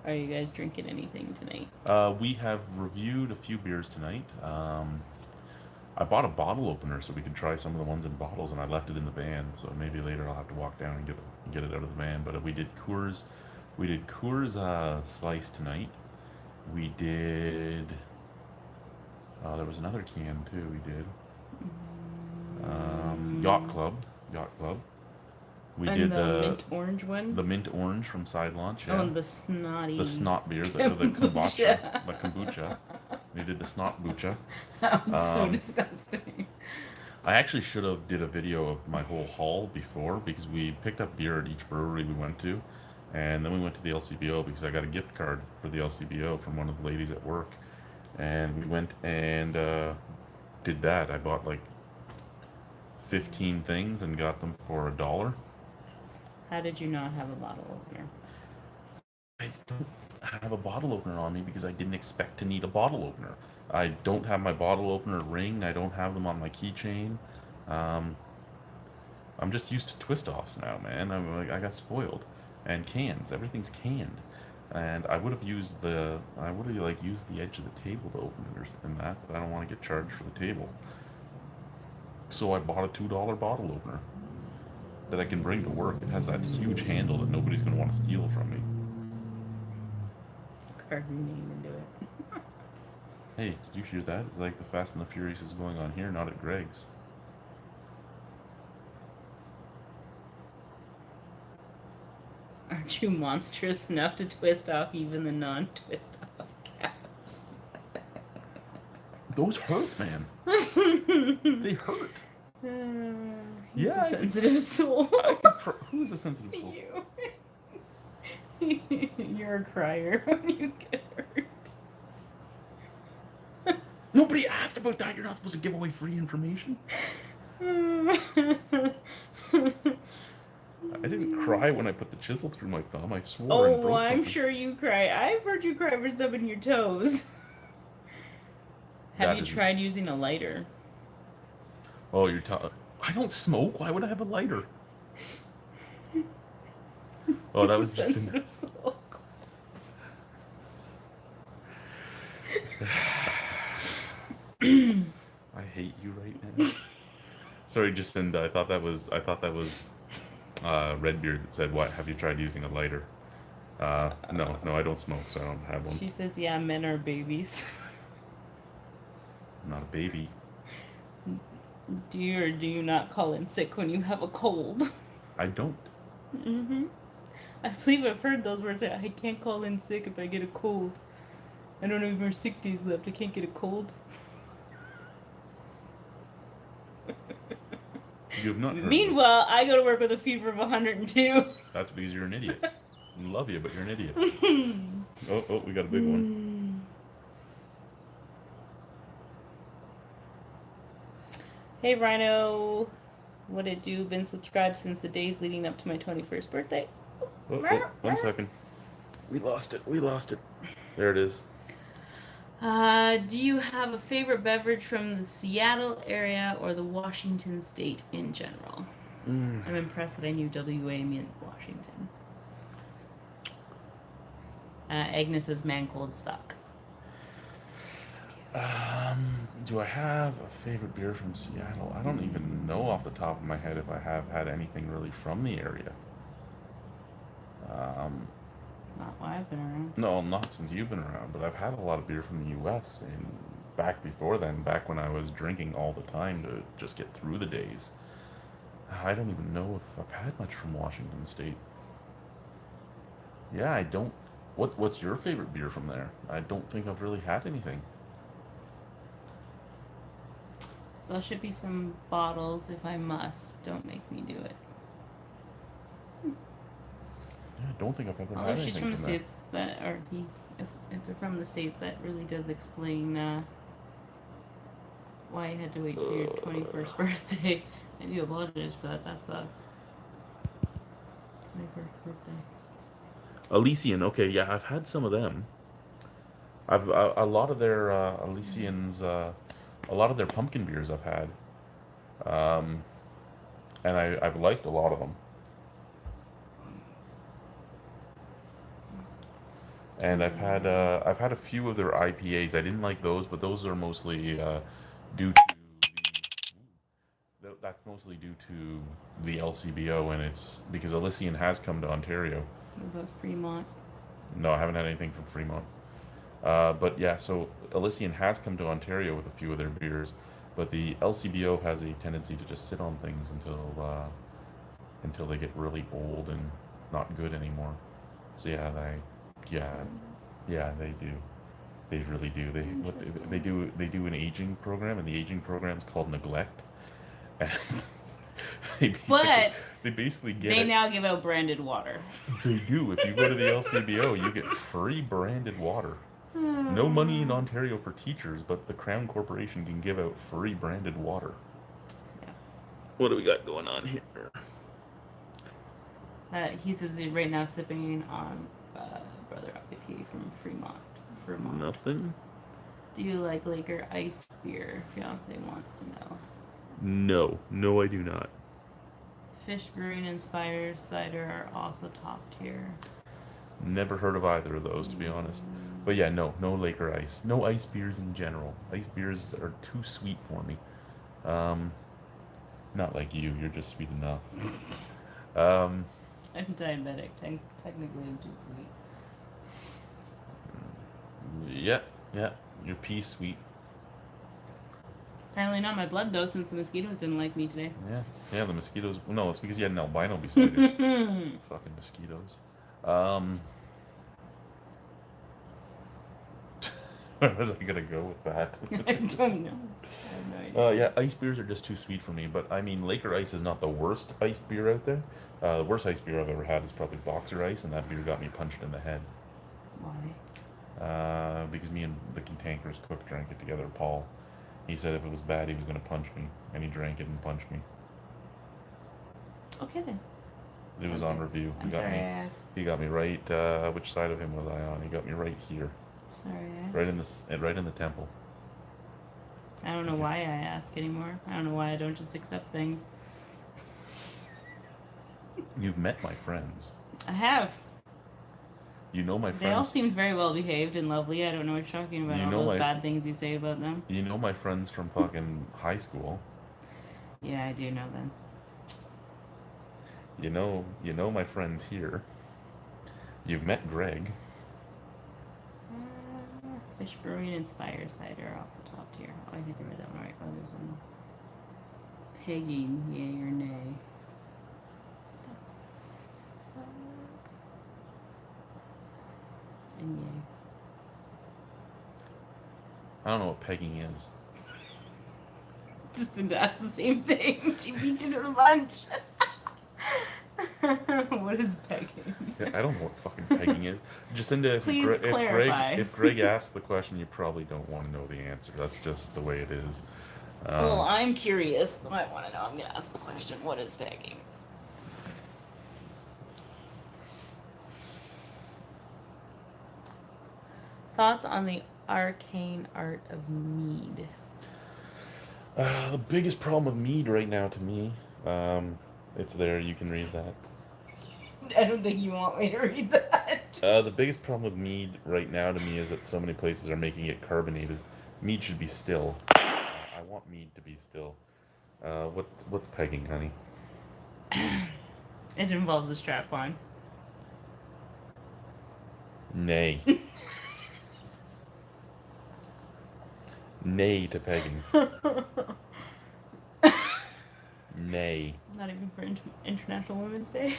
Are you guys drinking anything tonight? We have reviewed a few beers tonight. I bought a bottle opener so we could try some of the ones in bottles, and I left it in the van. So maybe later I'll have to walk down and get it out of the van. But we did Coors Slice tonight. We did. There was another can too. We did. Yacht Club. We and did the mint orange one. The mint orange from Side Launch. Yeah. Oh, and the snotty. The snot beer, the kombucha, the kombucha. We did the snot bucha. That was so disgusting. I actually should have did a video of my whole haul before, because we picked up beer at each brewery we went to, and then we went to the LCBO because I got a gift card for the LCBO from one of the ladies at work, and we went and did that. I bought like 15 things and got them for $1. How did you not have a bottle opener? I don't have a bottle opener on me because I didn't expect to need a bottle opener. I don't have my bottle opener ring. I don't have them on my keychain. I'm just used to twist-offs now, man. I got spoiled. And cans. Everything's canned. And I would have used the edge of the table to open it and that, but I don't want to get charged for the table. So I bought a $2 bottle opener that I can bring to work. It has that huge handle that nobody's going to want to steal from me. Carve your name into it. Hey, did you hear that? It's like the Fast and the Furious is going on here, not at Greg's. Aren't you monstrous enough to twist off even the non-twist off caps? Those hurt, man. They hurt. He's a sensitive soul. Who's a sensitive soul? You. You're a crier when you get hurt. Nobody asked about that. You're not supposed to give away free information. I didn't cry when I put the chisel through my thumb. I swore and broke something. I'm sure you cry. I've heard you cry for stubbing your toes. Have you tried using a lighter? Oh, I don't smoke. Why would I have a lighter? Oh, that was just sensitive soul. I hate you right now. Sorry, Jacinda. I thought that was Redbeard that said, "What? Have you tried using a lighter?" No, I don't smoke, so I don't have one. She says, "Yeah, men are babies." I'm not a baby. Do you or do you not call in sick when you have a cold? I don't. I believe I've heard those words. I can't call in sick if I get a cold. I don't have any more sick days left. I can't get a cold. You have not heard Meanwhile, I go to work with a fever of 102. That's because you're an idiot. I love you, but you're an idiot. Oh, we got a big one. Hey, Rhino. What it do? Been subscribed since the days leading up to my 21st birthday. Oh, 1 second. We lost it. There it is. Do you have a favorite beverage from the Seattle area or the Washington state in general? I'm impressed that I knew WA meant Washington. Agnes's Man Cold Suck. Do I have a favorite beer from Seattle? I don't even know off the top of my head if I have had anything really from the area. Not while I've been around. No, not since you've been around, but I've had a lot of beer from the U.S. and back before then, back when I was drinking all the time to just get through the days. I don't even know if I've had much from Washington State. Yeah, I don't. What's your favorite beer from there? I don't think I've really had anything. So there should be some bottles if I must. Don't make me do it. I don't think I've ever had Although anything she's from the from there. States, that, or he, if they're from the States, that really does explain why I had to wait till your 21st birthday. I do apologize for that. That sucks. 21st birthday. Elysian, okay, yeah, I've had some of them. I've a lot of their Elysians, a lot of their pumpkin beers I've had, um, and I've liked a lot of them. And I've had a few of their IPAs. I didn't like those, but those are mostly due to that's mostly due to the LCBO, and it's because Elysian has come to Ontario. What about Fremont? No, I haven't had anything from Fremont. But yeah, so Elysian has come to Ontario with a few of their beers, but the LCBO has a tendency to just sit on things until they get really old and not good anymore. So yeah, they do. They really do. They do an aging program, and the aging program is called neglect. And But they basically get they it. now give out branded water. They do. If you go to the LCBO, you get free branded water. No money in Ontario for teachers, but the Crown Corporation can give out free branded water. Yeah. What do we got going on here? He says he's right now sipping on Brother IPA from Vermont. Nothing? Do you like Laker ice beer? Fiance wants to know. No, I do not. Fish brewing inspired cider are also top tier. Never heard of either of those, to be honest. But yeah, no Laker ice. No ice beers in general. Ice beers are too sweet for me. Not like you. You're just sweet enough. I'm diabetic. Technically, I'm too sweet. Yeah. Your pea sweet. Apparently not my blood, though, since the mosquitoes didn't like me today. Yeah, the mosquitoes. No, it's because you had an albino beside you. Fucking mosquitoes. Where was I gonna go with that? I don't know. I have no idea. Yeah, ice beers are just too sweet for me. But I mean, Laker Ice is not the worst iced beer out there. The worst iced beer I've ever had is probably Boxer Ice, and that beer got me punched in the head. Why? Because me and the cantankerous cook drank it together, Paul. He said if it was bad, he was gonna punch me, and he drank it and punched me. Okay then. It was on review. I'm sorry I asked. He got me right. Which side of him was I on? He got me right here. Sorry I asked. Right in the temple. I don't know why I ask anymore. I don't know why I don't just accept things. You've met my friends. I have. You know my friends. They all seemed very well behaved and lovely. I don't know what you're talking about. All those bad things you say about them. You know my friends from fucking high school. Yeah, I do know them. You know my friends here. You've met Greg. Fish brewing inspired cider are also top tier. Oh, I think I read that one right. Oh, there's one. Pegging, yay or nay? And yay. I don't know what pegging is. Just been to ask the same thing. She beat you to the punch. What is pegging? Yeah, I don't know what fucking pegging is. Jacinda, Please clarify. If Greg asks the question, you probably don't want to know the answer. That's just the way it is. Well, I'm curious. I want to know. I'm going to ask the question. What is pegging? Thoughts on the arcane art of mead? The biggest problem with mead right now to me, it's there, you can read that. I don't think you want me to read that. The biggest problem with mead right now to me is that so many places are making it carbonated. Mead should be still. I want mead to be still. What's pegging, honey? It involves a strap-on. Nay. Nay to pegging. Nay. Not even for International Women's Day.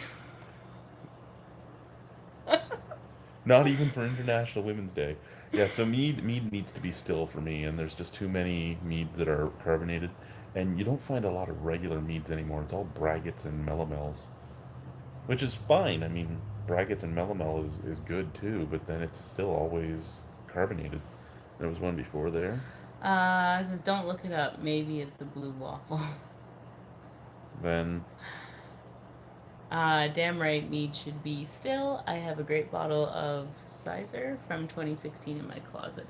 Not even for International Women's Day. Yeah, so mead needs to be still for me, and there's just too many meads that are carbonated, and you don't find a lot of regular meads anymore. It's all braggots and melomels, which is fine. I mean, Braggot and Melomel is good too, but then it's still always carbonated. There was one before there. It says don't look it up. Maybe it's a blue waffle. Then Damn right, mead should be still. I have a great bottle of Sizer from 2016 in my closet.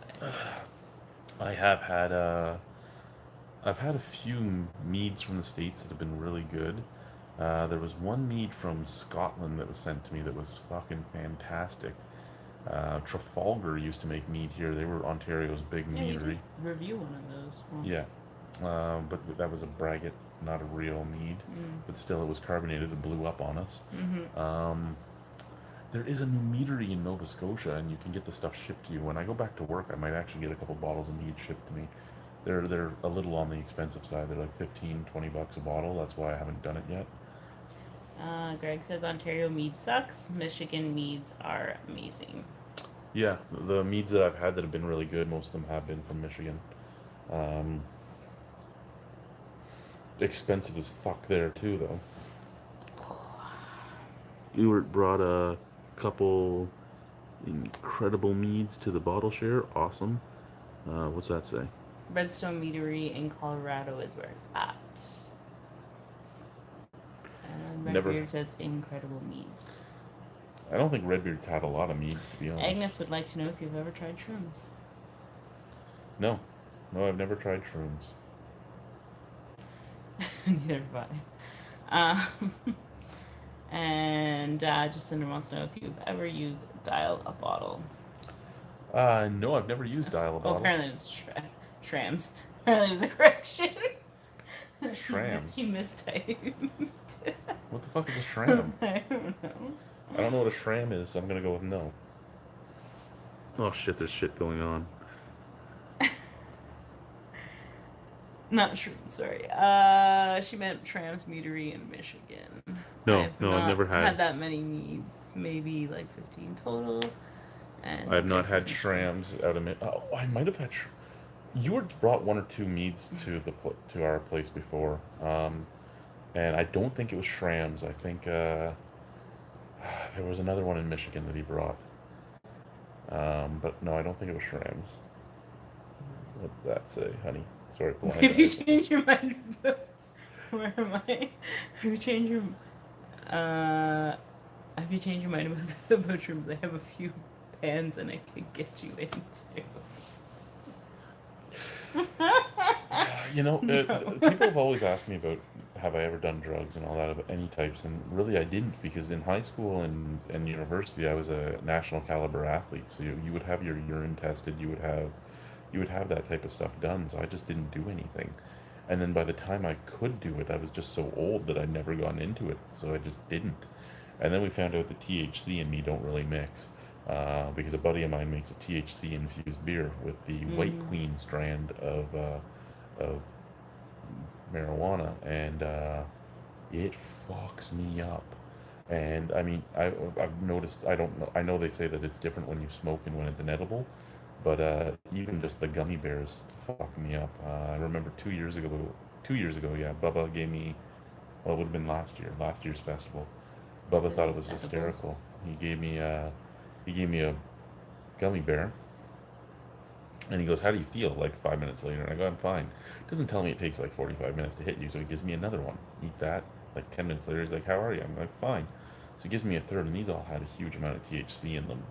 I have had I've had a few meads from the States that have been really good. There was one mead from Scotland that was sent to me that was fucking fantastic. Trafalgar used to make mead here. They were Ontario's big Yeah, we meadery. did review one of those once. Yeah, but that was a braggot, not a real mead. But still, it was carbonated. It blew up on us. There is a new meadery in Nova Scotia, and you can get the stuff shipped to you. When I go back to work, I might actually get a couple bottles of mead shipped to me. They're a little on the expensive side. They're like 15, 20 bucks a bottle. That's why I haven't done it yet. Greg says Ontario mead sucks. Michigan meads are amazing. Yeah, the meads that I've had that have been really good, most of them have been from Michigan. Expensive as fuck there too, though. Ewart brought a couple incredible meads to the bottle share. Awesome. What's that say? Redstone Meadery in Colorado is where it's at. And Redbeard says incredible meads. I don't think Redbeard's had a lot of meads, to be honest. Agnes would like to know if you've ever tried shrooms. No. No, I've never tried shrooms. Neither have I. And Jacinda wants to know if you've ever used Dial a Bottle. No, I've never used Dial a Bottle. Oh, apparently it was Trams. Apparently it was a correction. Shrams? He mistyped. What the fuck is a shram? I don't know. I don't know what a shram is, so I'm gonna go with no. Oh shit, there's shit going on. Not true, sorry. She meant Trams Meadery in Michigan. I've never had that many meads, maybe like 15 total. And I have not had shrams out of I might have had. You had brought one or two meads to our place before, and I don't think it was shrams. I think there was another one in Michigan that he brought, but no, I don't think it was shrams. What does that say, honey? Sorry. If you change your mind, where am I? If you change your mind about the mushrooms, I have a few pans and I could get you into. People have always asked me about have I ever done drugs and all that of any types, and really I didn't, because in high school and university I was a national caliber athlete, so you would have your urine tested, you would have that type of stuff done, so I just didn't do anything. And then by the time I could do it, I was just so old that I'd never gone into it, so I just didn't. And then we found out that THC and me don't really mix, because a buddy of mine makes a THC infused beer with the White Queen strand of marijuana, and it fucks me up. And I mean, I've noticed, I don't know, I know they say that it's different when you smoke and when it's an edible, but even just the gummy bears fuck me up. I remember 2 years ago, yeah, Bubba gave me, well, it would have been last year's festival. Bubba thought it was hysterical. He gave me a gummy bear, and he goes, "How do you feel?" Like 5 minutes later, and I go, "I'm fine." Doesn't tell me it takes like 45 minutes to hit you, so he gives me another one. Eat that. Like 10 minutes later, he's like, "How are you?" I'm like, "Fine." So he gives me a third, and these all had a huge amount of THC in them.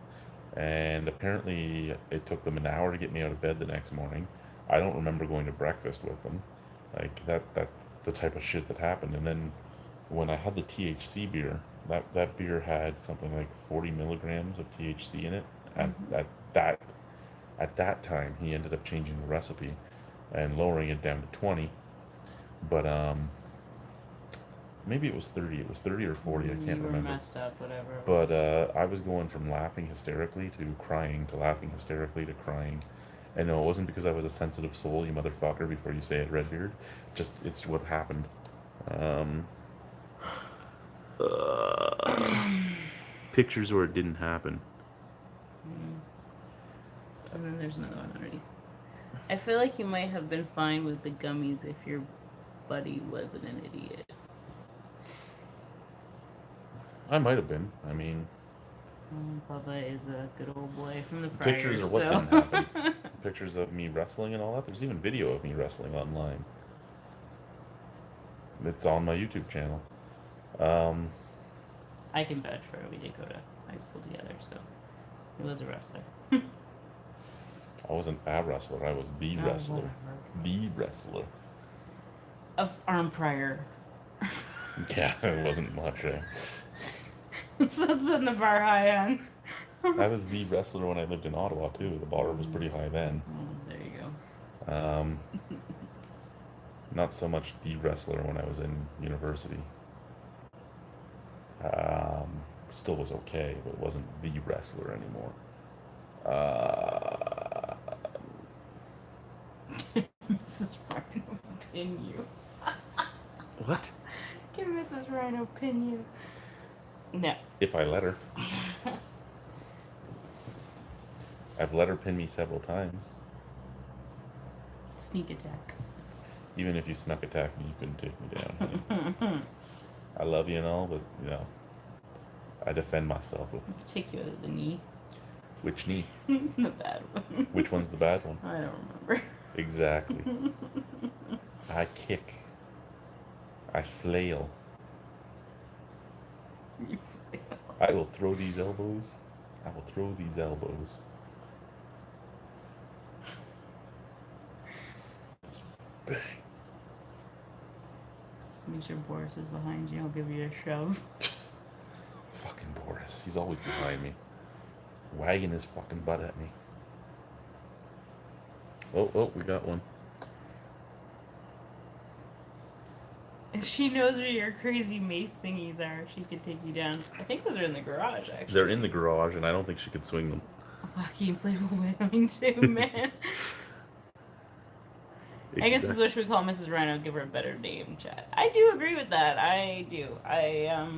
And apparently it took them an hour to get me out of bed the next morning. I don't remember going to breakfast with them. Like that's the type of shit that happened. And then when I had the THC beer, that beer had something like 40 milligrams of THC in it. At that time, he ended up changing the recipe and lowering it down to 20. But maybe it was 30. It was 30 or 40. I can't remember. Messed up, whatever. But I was going from laughing hysterically to crying to laughing hysterically to crying. And no, it wasn't because I was a sensitive soul, you motherfucker, before you say it, Redbeard. Just, it's what happened. Pictures where it didn't happen. And then there's another one underneath. I feel like you might have been fine with the gummies if your buddy wasn't an idiot. I might have been. I mean, Bubba is a good old boy from the prior, Pictures are what didn't happen. Pictures of me wrestling and all that. There's even video of me wrestling online. It's on my YouTube channel. I can vouch for it. We did go to high school together, so he was a wrestler. I wasn't a wrestler. I was the wrestler. Whatever. The wrestler. Of arm prior. Yeah, it wasn't much. So setting the bar high on. I was the wrestler when I lived in Ottawa too. The bar was pretty high then. There you go. Not so much the wrestler when I was in university. Still was okay, but wasn't the wrestler anymore. Mrs. Rhino pin you. What? Can Mrs. Rhino pin you? No. If I let her. I've let her pin me several times. Sneak attack. Even if you snuck attack me, you couldn't take me down. I love you and all, but, you know, I defend myself with... I'll take you out of the knee. Which knee? The bad one. Which one's the bad one? I don't remember. Exactly. I kick. I flail. You flail. I will throw these elbows. I will throw these elbows. Bang. Just make sure Boris is behind you. I'll give you a shove. Fucking Boris. He's always behind me. Wagging his fucking butt at me. Oh, we got one. If she knows where your crazy mace thingies are, she could take you down. I think those are in the garage, actually. They're in the garage, and I don't think she could swing them. Wacky inflatable wailing too, man. I guess this is what we call Mrs. Rhino. Give her a better name, Chad. I do agree with that. I do. I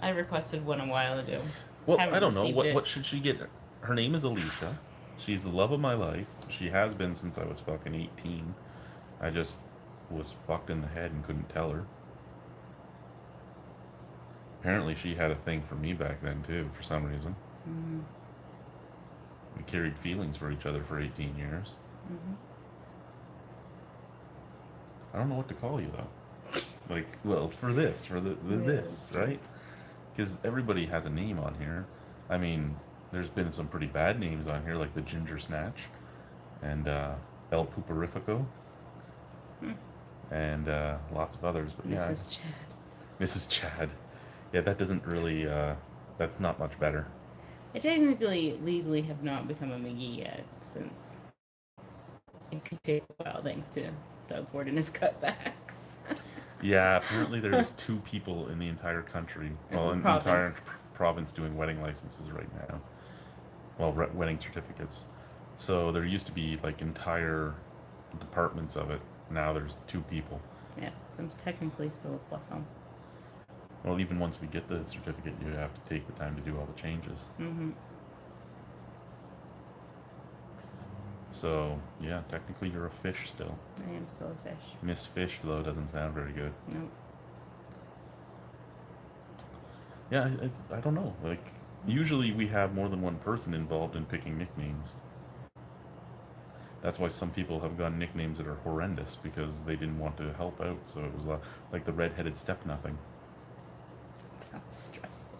requested one a while ago. Well, Haven't I don't know. received What it. what should she get? Her name is Alicia. She's the love of my life. She has been since I was fucking 18. I just was fucked in the head and couldn't tell her. Apparently she had a thing for me back then too, for some reason. Mm-hmm. We carried feelings for each other for 18 years. Mm-hmm. I don't know what to call you though. Like, well, for this, this, right? Because everybody has a name on here. I mean, there's been some pretty bad names on here, like the Ginger Snatch, and El Puperifico, and lots of others. But yeah, Mrs. Chad. Mrs. Chad. Yeah, that doesn't really. That's not much better. I technically, legally have not become a McGee yet, since it could take a while, thanks to Doug Ford and his cutbacks. Yeah, apparently there's 2 people in the entire country, well, in the entire province doing wedding licenses right now. Well, wedding certificates. So there used to be like entire departments of it. Now there's 2 people. Yeah, so I'm technically still a plus on. Well, even once we get the certificate, you have to take the time to do all the changes. Mm-hmm. So, yeah, technically you're a fish still. I am still a fish. Miss Fish, though, doesn't sound very good. Nope. Yeah, I don't know. Like, usually we have more than one person involved in picking nicknames. That's why some people have gotten nicknames that are horrendous, because they didn't want to help out. So it was like the red-headed step-nothing. Sounds stressful.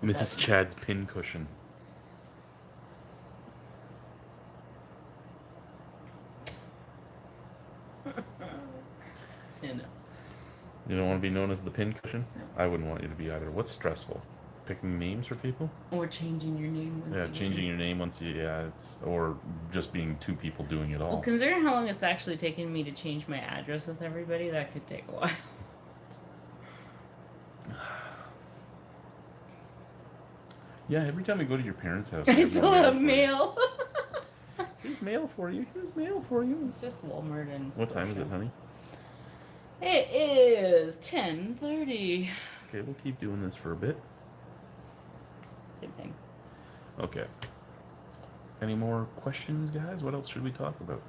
Mrs. Chad's pincushion. You don't want to be known as the pincushion? No. I wouldn't want you to be either. What's stressful? Picking names for people? Or changing your name. Once Yeah, you changing your name once you, it's, or just being 2 people doing it all. Well, considering how long it's actually taken me to change my address with everybody, that could take a while. Yeah, every time I go to your parents' house, I get still more have for you. mail. Here's mail for you. Here's mail for you. It's just Walmart and What time is it, honey? It is 10:30. Okay, we'll keep doing this for a bit. Same thing. Okay. Any more questions, guys? What else should we talk about?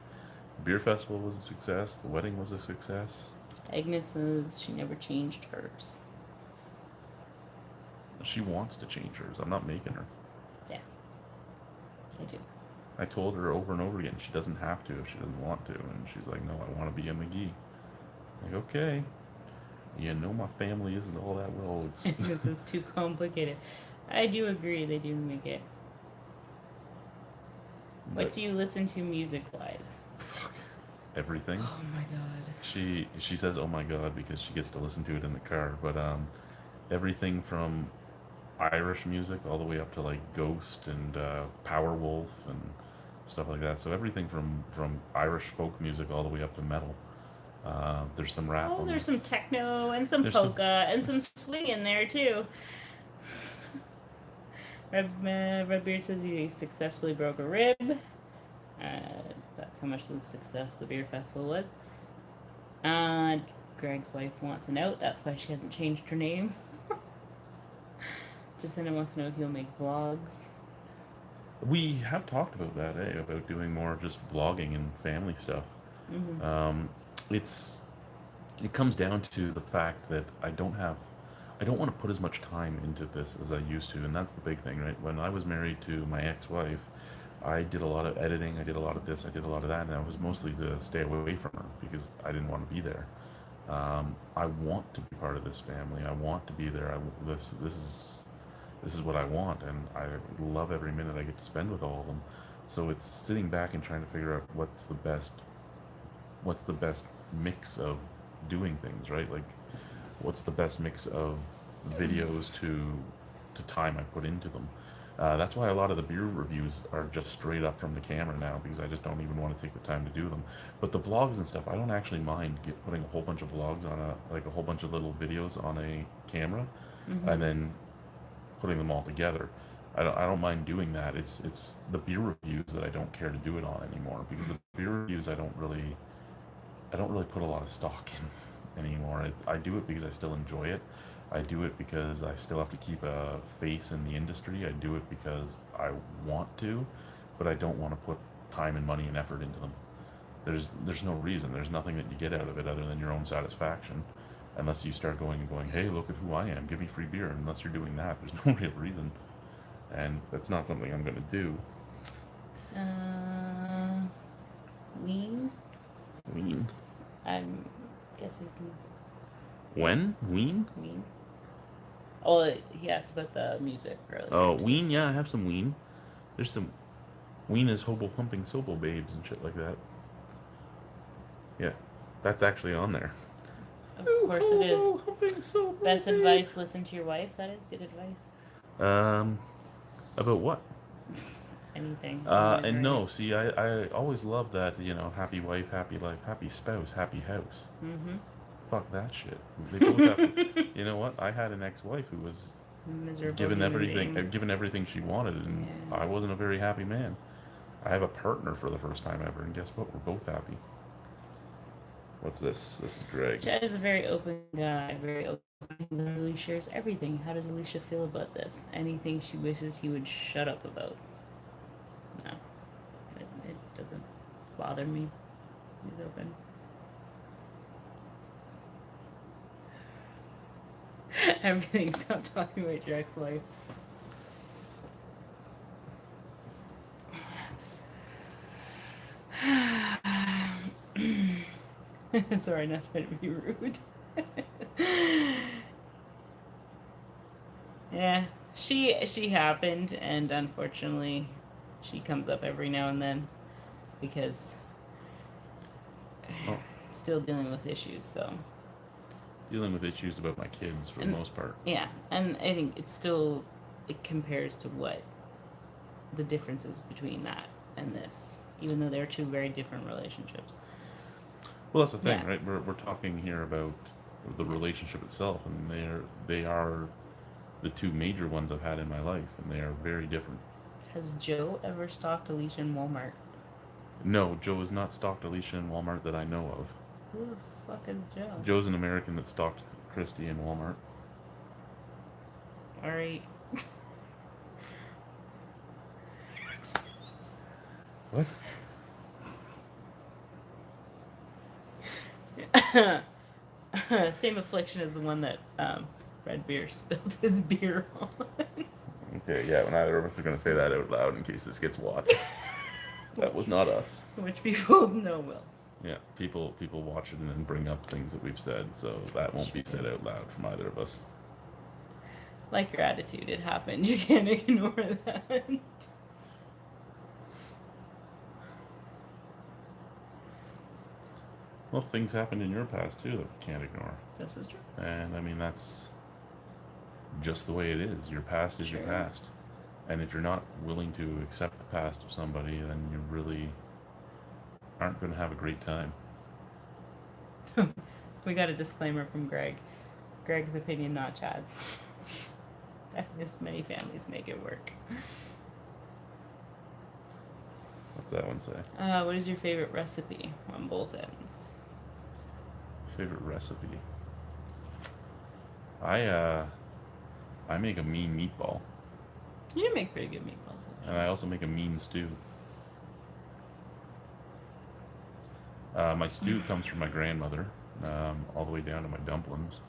The beer festival was a success. The wedding was a success. Agnes says she never changed hers. She wants to change hers. I'm not making her. Yeah, I do. I told her over and over again she doesn't have to if she doesn't want to, and she's like, "No, I want to be a McGee." Like, okay, you know my family isn't all that well. This is too complicated. I do agree. They do make it. What do you listen to music-wise? Fuck, everything. Oh my god. She says, "Oh my god," because she gets to listen to it in the car. But everything from Irish music all the way up to like Ghost and Powerwolf and stuff like that. So everything from Irish folk music all the way up to metal. There's some rap. Oh, there's some techno and some polka and some swing in there too. Redbeard says he successfully broke a rib. That's how much of a success the beer festival was. Greg's wife wants an out. That's why she hasn't changed her name. Jacinda wants to know if he'll make vlogs. We have talked about that, about doing more just vlogging and family stuff. Mm-hmm. It comes down to the fact that I don't want to put as much time into this as I used to, and that's the big thing, right? When I was married to my ex-wife, I did a lot of editing, I did a lot of this, I did a lot of that, and I was mostly to stay away from her because I didn't want to be there. I want to be part of this family. I want to be there. This is what I want, and I love every minute I get to spend with all of them. So it's sitting back and trying to figure out what's the best mix of doing things, right? Like, what's the best mix of videos to time I put into them. That's why a lot of the beer reviews are just straight up from the camera now, because I just don't even want to take the time to do them. But the vlogs and stuff, I don't actually mind putting a whole bunch of vlogs on a whole bunch of little videos on a camera, Mm-hmm. and then putting them all together. I don't mind doing that. It's the beer reviews that I don't care to do it on anymore, because the beer reviews I don't really put a lot of stock in anymore. I do it because I still enjoy it. I do it because I still have to keep a face in the industry. I do it because I want to, but I don't want to put time and money and effort into them. There's no reason. There's nothing that you get out of it other than your own satisfaction. Unless you start going, hey, look at who I am, give me free beer. Unless you're doing that, there's no real reason. And that's not something I'm going to do. Ween? Ween? I'm guessing. When? Ween? Ween. Oh, he asked about the music earlier. Oh, Ween? Yeah, I have some Ween. There's some... Ween is hobo pumping Sobo babes and shit like that. Yeah, that's actually on there. Of course it is. Best advice, listen to your wife. That is good advice. About what? Anything. And no, see, I always loved that, happy wife, happy life, happy spouse, happy house. Mm-hmm. Fuck that shit. They both have. You know what? I had an ex-wife who was miserable, given everything she wanted, and I wasn't a very happy man. I have a partner for the first time ever, and guess what? We're both happy. What's this? This is Greg. Chad is a very open guy, very open. He literally shares everything. How does Alicia feel about this? Anything she wishes he would shut up about? No. It doesn't bother me. He's open. Everything. Stop talking about your ex-wife. Sorry, not trying to be rude. Yeah, she happened, and unfortunately, she comes up every now and then because still dealing with issues. So dealing with issues about my kids for the most part. Yeah, and I think it compares to what the differences between that and this, even though they're two very different relationships. Well, that's the thing, right? We're talking here about the relationship itself, and they are the two major ones I've had in my life, and they are very different. Has Joe ever stalked Alicia in Walmart? No, Joe has not stalked Alicia in Walmart that I know of. Who the fuck is Joe? Joe's an American that stalked Christy in Walmart. Alright. What? Same affliction as the one that Red Beer spilled his beer on. Okay, yeah, well, neither of us are going to say that out loud in case this gets watched. That was not us. Which people know will. Yeah, people watch it and then bring up things that we've said, so that won't be said out loud from either of us. Like your attitude, it happened. You can't ignore that. Well, things happened in your past too that we can't ignore. This is true. And I mean, that's just the way it is. Your past is your past. And if you're not willing to accept the past of somebody, then you really aren't going to have a great time. We got a disclaimer from Greg. Greg's opinion, not Chad's. This many families make it work. What's that one say? What is your favorite recipe on both ends? Favorite recipe? I make a mean meatball. You make pretty good meatballs. Actually. And I also make a mean stew. My stew comes from my grandmother, all the way down to my dumplings.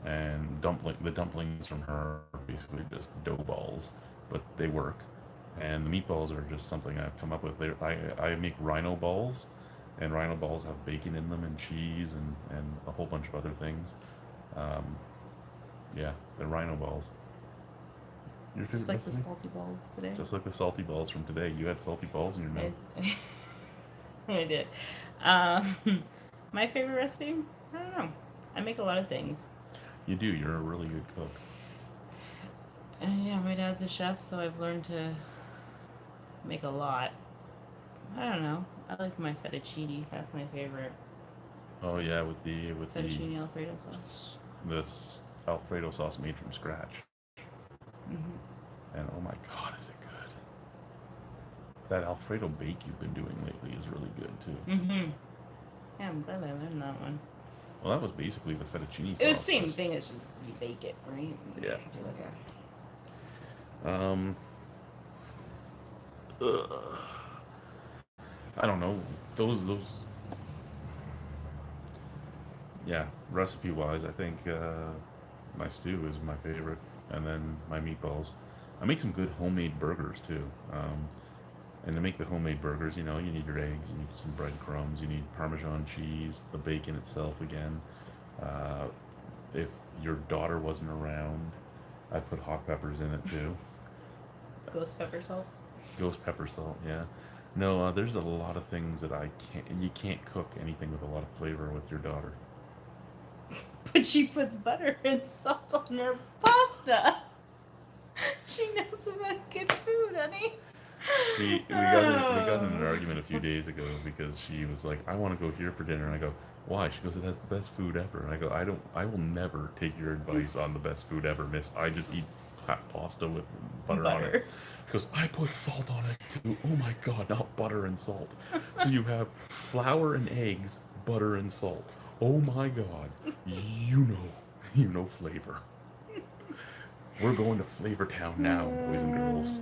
And the dumplings from her are basically just dough balls, but they work. And the meatballs are just something I've come up with. I make Rhino balls, and Rhino balls have bacon in them and cheese and a whole bunch of other things. Yeah, they're Rhino balls. Your Just like recipe? the salty balls today. Just like the salty balls from today. You had salty balls in your mouth. I did. My favorite recipe? I don't know. I make a lot of things. You do. You're a really good cook. Yeah, my dad's a chef, so I've learned to make a lot. I don't know. I like my fettuccine. That's my favorite. Oh yeah, with Fettuccine Alfredo sauce. This Alfredo sauce made from scratch. Mm-hmm. And oh my god, is it good. That Alfredo bake you've been doing lately is really good too. Mm-hmm. Yeah, I'm glad I learned that one. Well, that was basically the fettuccine sauce. It was the same thing, it's just you bake it, right? Yeah. Do like I don't know. Those yeah, recipe wise, I think my stew is my favorite, and then my meatballs. I make some good homemade burgers too. And to make the homemade burgers, you know, you need your eggs, you need some breadcrumbs, you need Parmesan cheese, the bacon itself again. If your daughter wasn't around, I'd put hot peppers in it too. ghost pepper salt. Ghost pepper salt, yeah. No, there's a lot of things that you can't cook anything with a lot of flavor with your daughter. But she puts butter and salt on her pasta. She knows about good food, honey. We got in an argument a few days ago because she was like, I want to go here for dinner. And I go, why? She goes, it has the best food ever. And I go, I will never take your advice on the best food ever, miss. I just eat pasta with butter on it. She goes, I put salt on it too. Oh my god, not butter and salt. So you have flour and eggs, butter and salt. Oh my god. You know flavor. We're going to Flavor Town now, boys and girls.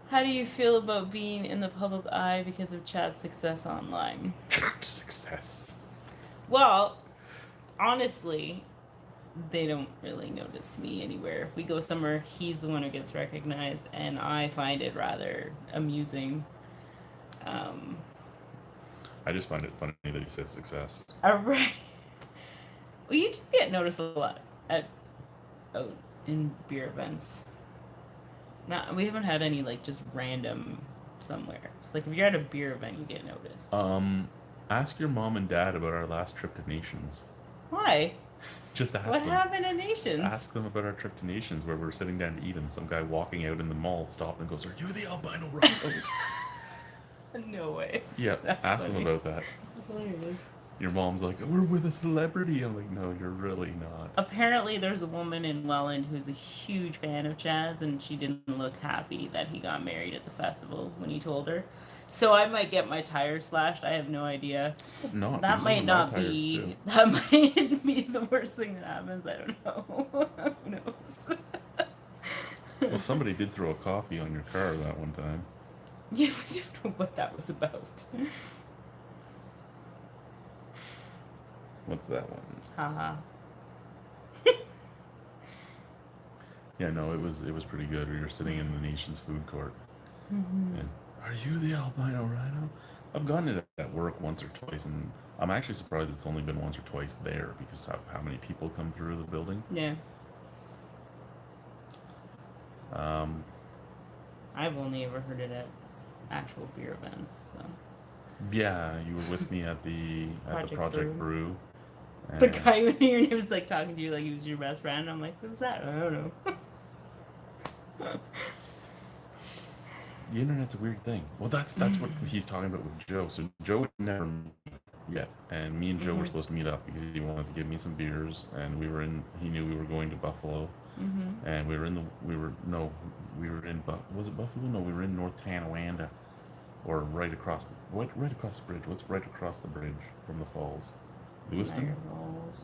How do you feel about being in the public eye because of Chad's success online? Success. Well, honestly, they don't really notice me anywhere. If we go somewhere, he's the one who gets recognized, and I find it rather amusing. I just find it funny that he said success. Right. Well, you do get noticed a lot in beer events. We haven't had any like just random somewhere. It's like if you're at a beer event, you get noticed. Ask your mom and dad about our last trip to Nations. Why? Just ask them. What happened at Nations? Ask them about our trip to Nations where we were sitting down to eat and some guy walking out in the mall stopped and goes, "Are you the albino Rhino?" No way. Yeah, That's ask funny. them about that. That's hilarious. Your mom's like, we're with a celebrity. I'm like, no, you're really not. Apparently, there's a woman in Welland who's a huge fan of Chad's, and she didn't look happy that he got married at the festival when he told her. So I might get my tires slashed. I have no idea. No, That might not be. That might be the worst thing that happens. I don't know. Who knows? Well, somebody did throw a coffee on your car that one time. Yeah, we don't know what that was about. What's that one? Haha. Yeah, no, it was pretty good. We were sitting in the nation's food court, Mm-hmm. and are you the albino rhino? I've gone to that at work once or twice, and I'm actually surprised it's only been once or twice there because of how many people come through the building. Yeah. Um, I've only ever heard it at actual beer events, so. yeah, you were with me at the Project Brew. The guy when your name was like talking to you like he was your best friend. I'm like, what's that? I don't know. The internet's a weird thing. Well, that's what he's talking about with Joe. So Joe had never met yet, and me and Joe were supposed to meet up because he wanted to give me some beers, and we were in. He knew we were going to Buffalo, and we were in. Was it Buffalo? No, we were in North Tonawanda, or right across the bridge. What's right across the bridge from the falls? Lewiston. Niagara Falls,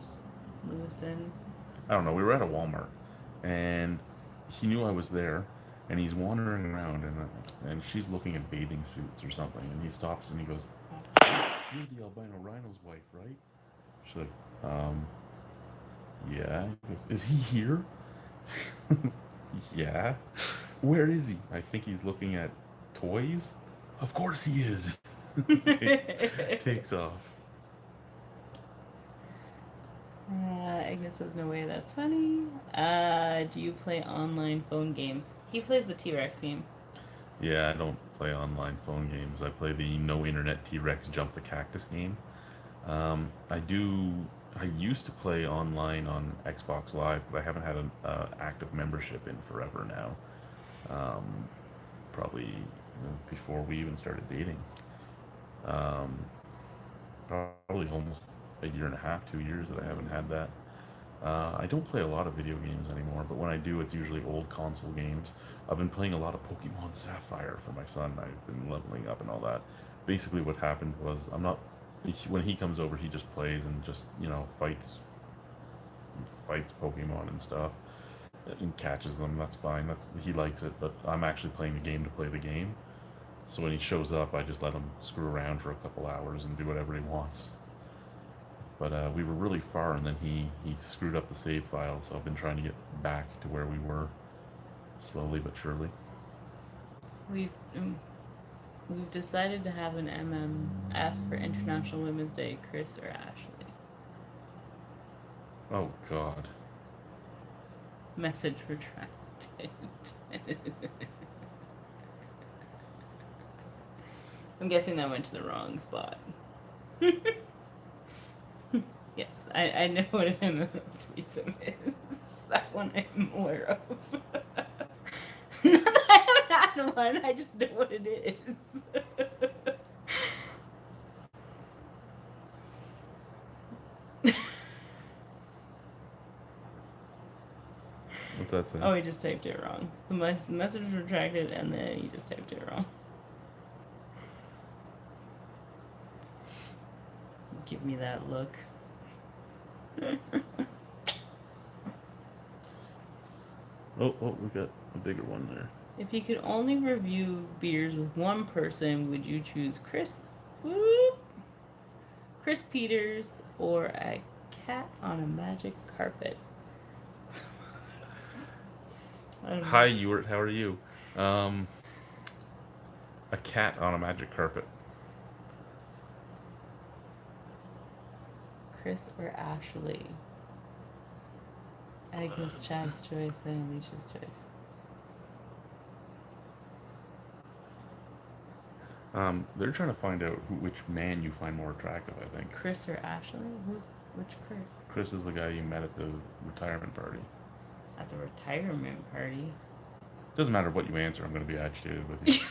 Lewiston. I don't know. We were at a Walmart, and he knew I was there, and he's wandering around, and she's looking at bathing suits or something, and he stops and he goes, "You're the albino rhino's wife, right?" She's like, yeah. He goes, "Is he here?" Yeah. "Where is he?" "I think he's looking at toys." "Of course he is." Takes off. Agnes says, no way, that's funny. Do you play online phone games? He plays the T-Rex game. Yeah, I don't play online phone games. I play the no internet T-Rex jump the cactus game. I used to play online on Xbox Live, but I haven't had an active membership in forever now. Probably before we even started dating. Probably almost a year and a half, 2 years that I haven't had that. I don't play a lot of video games anymore, but when I do, it's usually old console games. I've been playing a lot of Pokemon Sapphire for my son. I've been leveling up and all that. Basically, what happened was when he comes over, he just plays and just fights Pokemon and stuff and catches them. That's fine. He likes it, but I'm actually playing the game to play the game. So when he shows up, I just let him screw around for a couple hours and do whatever he wants. But we were really far, and then he screwed up the save file, so I've been trying to get back to where we were, slowly but surely. We've decided to have an MMF for International Women's Day, Chris or Ashley. Oh, God. Message retracted. I'm guessing that went to the wrong spot. Yes, I know what an MMF threesome is. That one I'm aware of. Not that I haven't had one, I just know what it is. What's that say? Oh, he just typed it wrong. The message was retracted, and then he just typed it wrong. Give me that look. Oh, we got a bigger one there. If you could only review beers with one person, would you choose Chris Peters or a cat on a magic carpet? Hi, Ewart. How are you? A cat on a magic carpet. Chris or Ashley? Agnes, Chad's choice, then Alicia's choice. They're trying to find out which man you find more attractive, I think. Chris or Ashley? Which Chris? Chris is the guy you met at the retirement party. At the retirement party? Doesn't matter what you answer, I'm going to be agitated with you.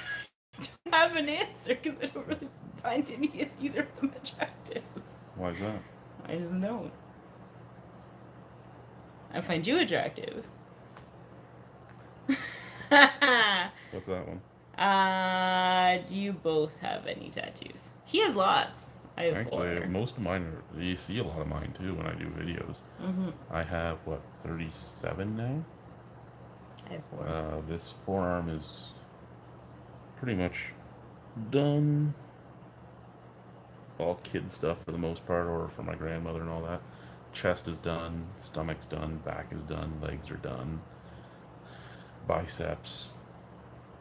I don't have an answer because I don't really find either of them attractive. Why is that? I just don't. I find you attractive. What's that one? Do you both have any tattoos? He has lots. I have Actually, 4. most of mine are. You see a lot of mine too when I do videos. I have 37 now. I have 4. This forearm is pretty much done. All kid stuff for the most part, or for my grandmother and all that. Chest is done, stomach's done, back is done, legs are done, biceps,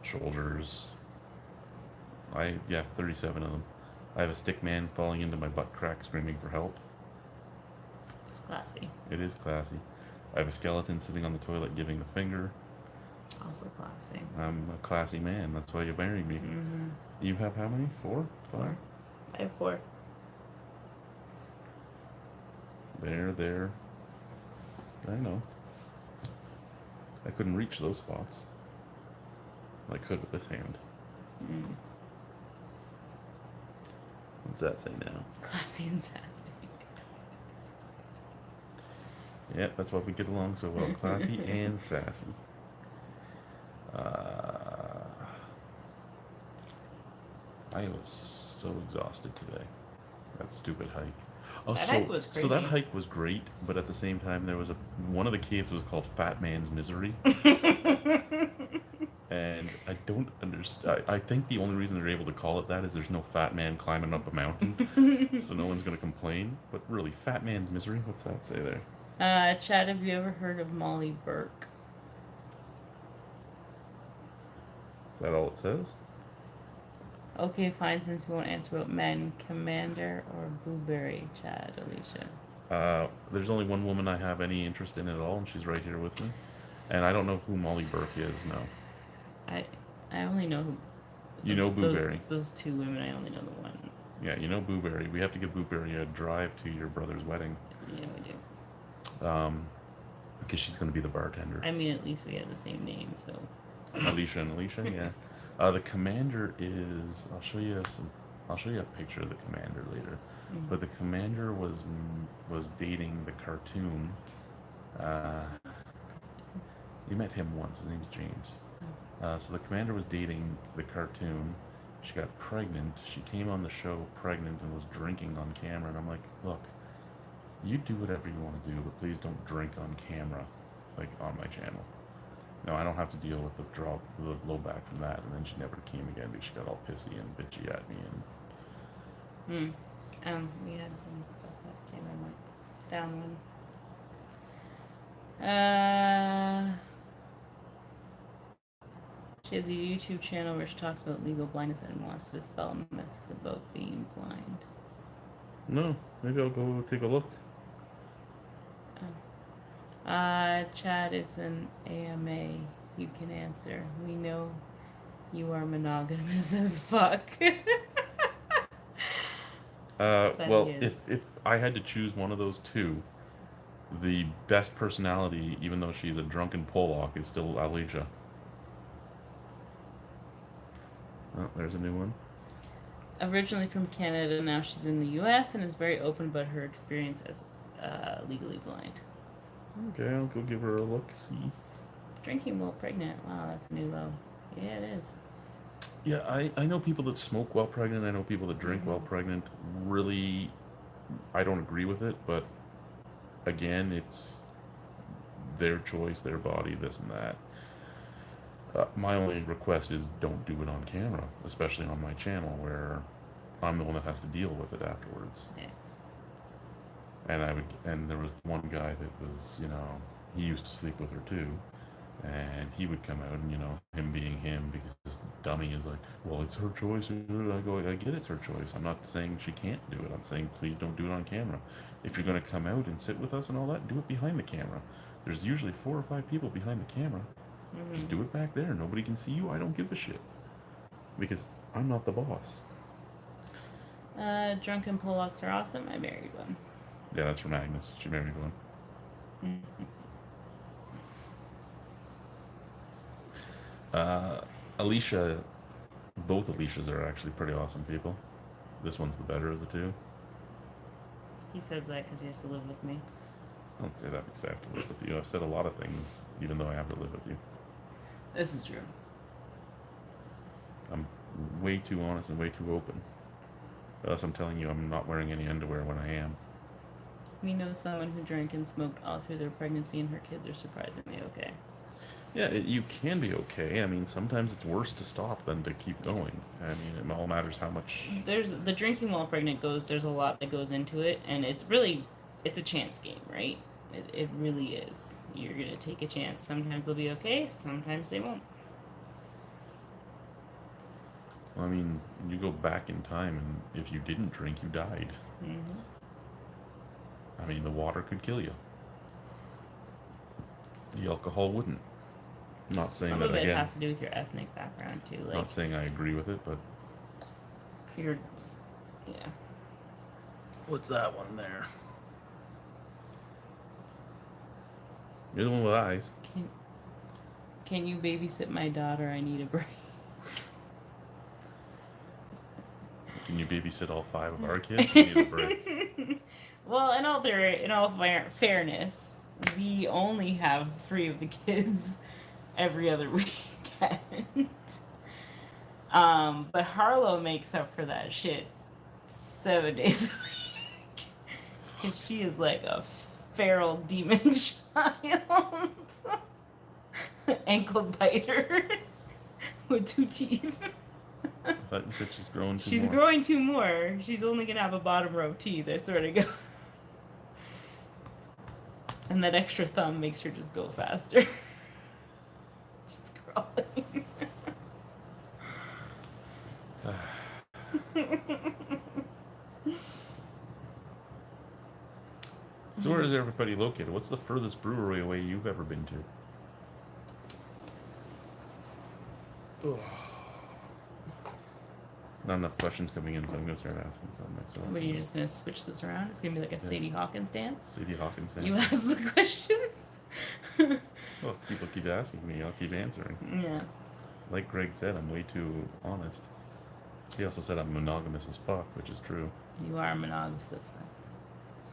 shoulders. 37 of them. I have a stick man falling into my butt crack screaming for help. It's classy. It is classy. I have a skeleton sitting on the toilet giving the finger. Also classy. I'm a classy man. That's why you married me. Mm-hmm. You have how many? 4? 5? 4. I have 4. There. I know. I couldn't reach those spots. I could with this hand. Mm. What's that say now? Classy and sassy. Yeah, that's why we get along so well. Classy and sassy. I was so exhausted today. That stupid hike. Oh, That hike was so that crazy. hike was great, but at the same time, there was one of the caves was called Fat Man's Misery, and I don't understand. I think the only reason they're able to call it that is there's no fat man climbing up a mountain, so no one's gonna complain. But really, Fat Man's Misery. What's that say there? Chad, have you ever heard of Molly Burke? Is that all it says? Okay, fine, since you won't answer about men, Commander or Blueberry, Chad, Alicia. There's only one woman I have any interest in at all, and she's right here with me. And I don't know who Molly Burke is. No. I only know who. You know Blueberry. Those 2 women, I only know the one. Yeah, you know Blueberry. We have to give Blueberry a drive to your brother's wedding. Yeah, we do. Because she's going to be the bartender. I mean, at least we have the same name, so. Alicia and Alicia, yeah. The commander is. I'll show you a picture of the commander later. Mm. But the commander was dating the cartoon. You met him once. His name's James. So the commander was dating the cartoon. She got pregnant. She came on the show pregnant and was drinking on camera. And I'm like, look, you do whatever you want to do, but please don't drink on camera, like on my channel. No, I don't have to deal with the blowback from that. And then she never came again because she got all pissy and bitchy at me. We had some stuff that came and went down one. She has a YouTube channel where she talks about legal blindness and wants to dispel myths about being blind. No, maybe I'll go take a look. Chad, it's an AMA. You can answer. We know you are monogamous as fuck. Well, if I had to choose one of those 2, the best personality, even though she's a drunken Pollock, is still Alicia. Oh, there's a new one. Originally from Canada, now she's in the U.S. and is very open about her experience as legally blind. Okay, I'll go give her a look, see. Drinking while pregnant. Wow, that's a new low. Yeah, it is. Yeah, I know people that smoke while pregnant. I know people that drink while pregnant. Really, I don't agree with it, but again, it's their choice, their body, this and that. My only request is don't do it on camera, especially on my channel where I'm the one that has to deal with it afterwards. Yeah. And there was one guy that was, he used to sleep with her too, and he would come out and, him being him, because this dummy is like, well, it's her choice. I go, I get it's her choice. I'm not saying she can't do it. I'm saying please don't do it on camera. If you're going to come out and sit with us and all that, do it behind the camera. There's usually 4 or 5 people behind the camera. Just do it back there. Nobody can see you. I don't give a shit. Because I'm not the boss. Drunken Pollocks are awesome. I married one. Yeah, that's from Agnes. She married one. Alicia, both Alicias are actually pretty awesome people. This one's the better of the 2. He says that because he has to live with me. I don't say that because I have to live with you. I've said a lot of things, even though I have to live with you. This is true. I'm way too honest and way too open. Unless I'm telling you I'm not wearing any underwear when I am. We know someone who drank and smoked all through their pregnancy, and her kids are surprisingly okay. Yeah, you can be okay. I mean, sometimes it's worse to stop than to keep going. I mean, it all matters how much. There's the drinking while pregnant goes. There's a lot that goes into it, and it's a chance game, right? It really is. You're gonna take a chance. Sometimes they'll be okay. Sometimes they won't. I mean, you go back in time, and if you didn't drink, you died. Mm-hmm. I mean, the water could kill you. The alcohol wouldn't. Not saying Some that of it again. has to do with your ethnic background too. Like Not saying I agree with it, but you're, yeah. what's that one there? You're the one with eyes. Can you babysit my daughter? I need a break. Can you babysit all 5 of our kids? You need a break. Well, in all fairness, we only have 3 of the kids every other weekend. But Harlow makes up for that shit 7 days a week. Because she is like a feral demon child. Ankle biter with 2 teeth. I thought you said she's growing 2 She's more. growing 2 more. She's only gonna have a bottom row teeth, I swear to God. And that extra thumb makes her just go faster. She's crawling. So where is everybody located? What's the furthest brewery away you've ever been to? Ugh. Not enough questions coming in, so I'm going to start asking some myself. What, are you just gonna switch this around? It's gonna be like a Sadie Hawkins dance? Sadie Hawkins dance. You ask the questions? Well, if people keep asking me, I'll keep answering. Yeah. Like Greg said, I'm way too honest. He also said I'm monogamous as fuck, which is true. You are monogamous.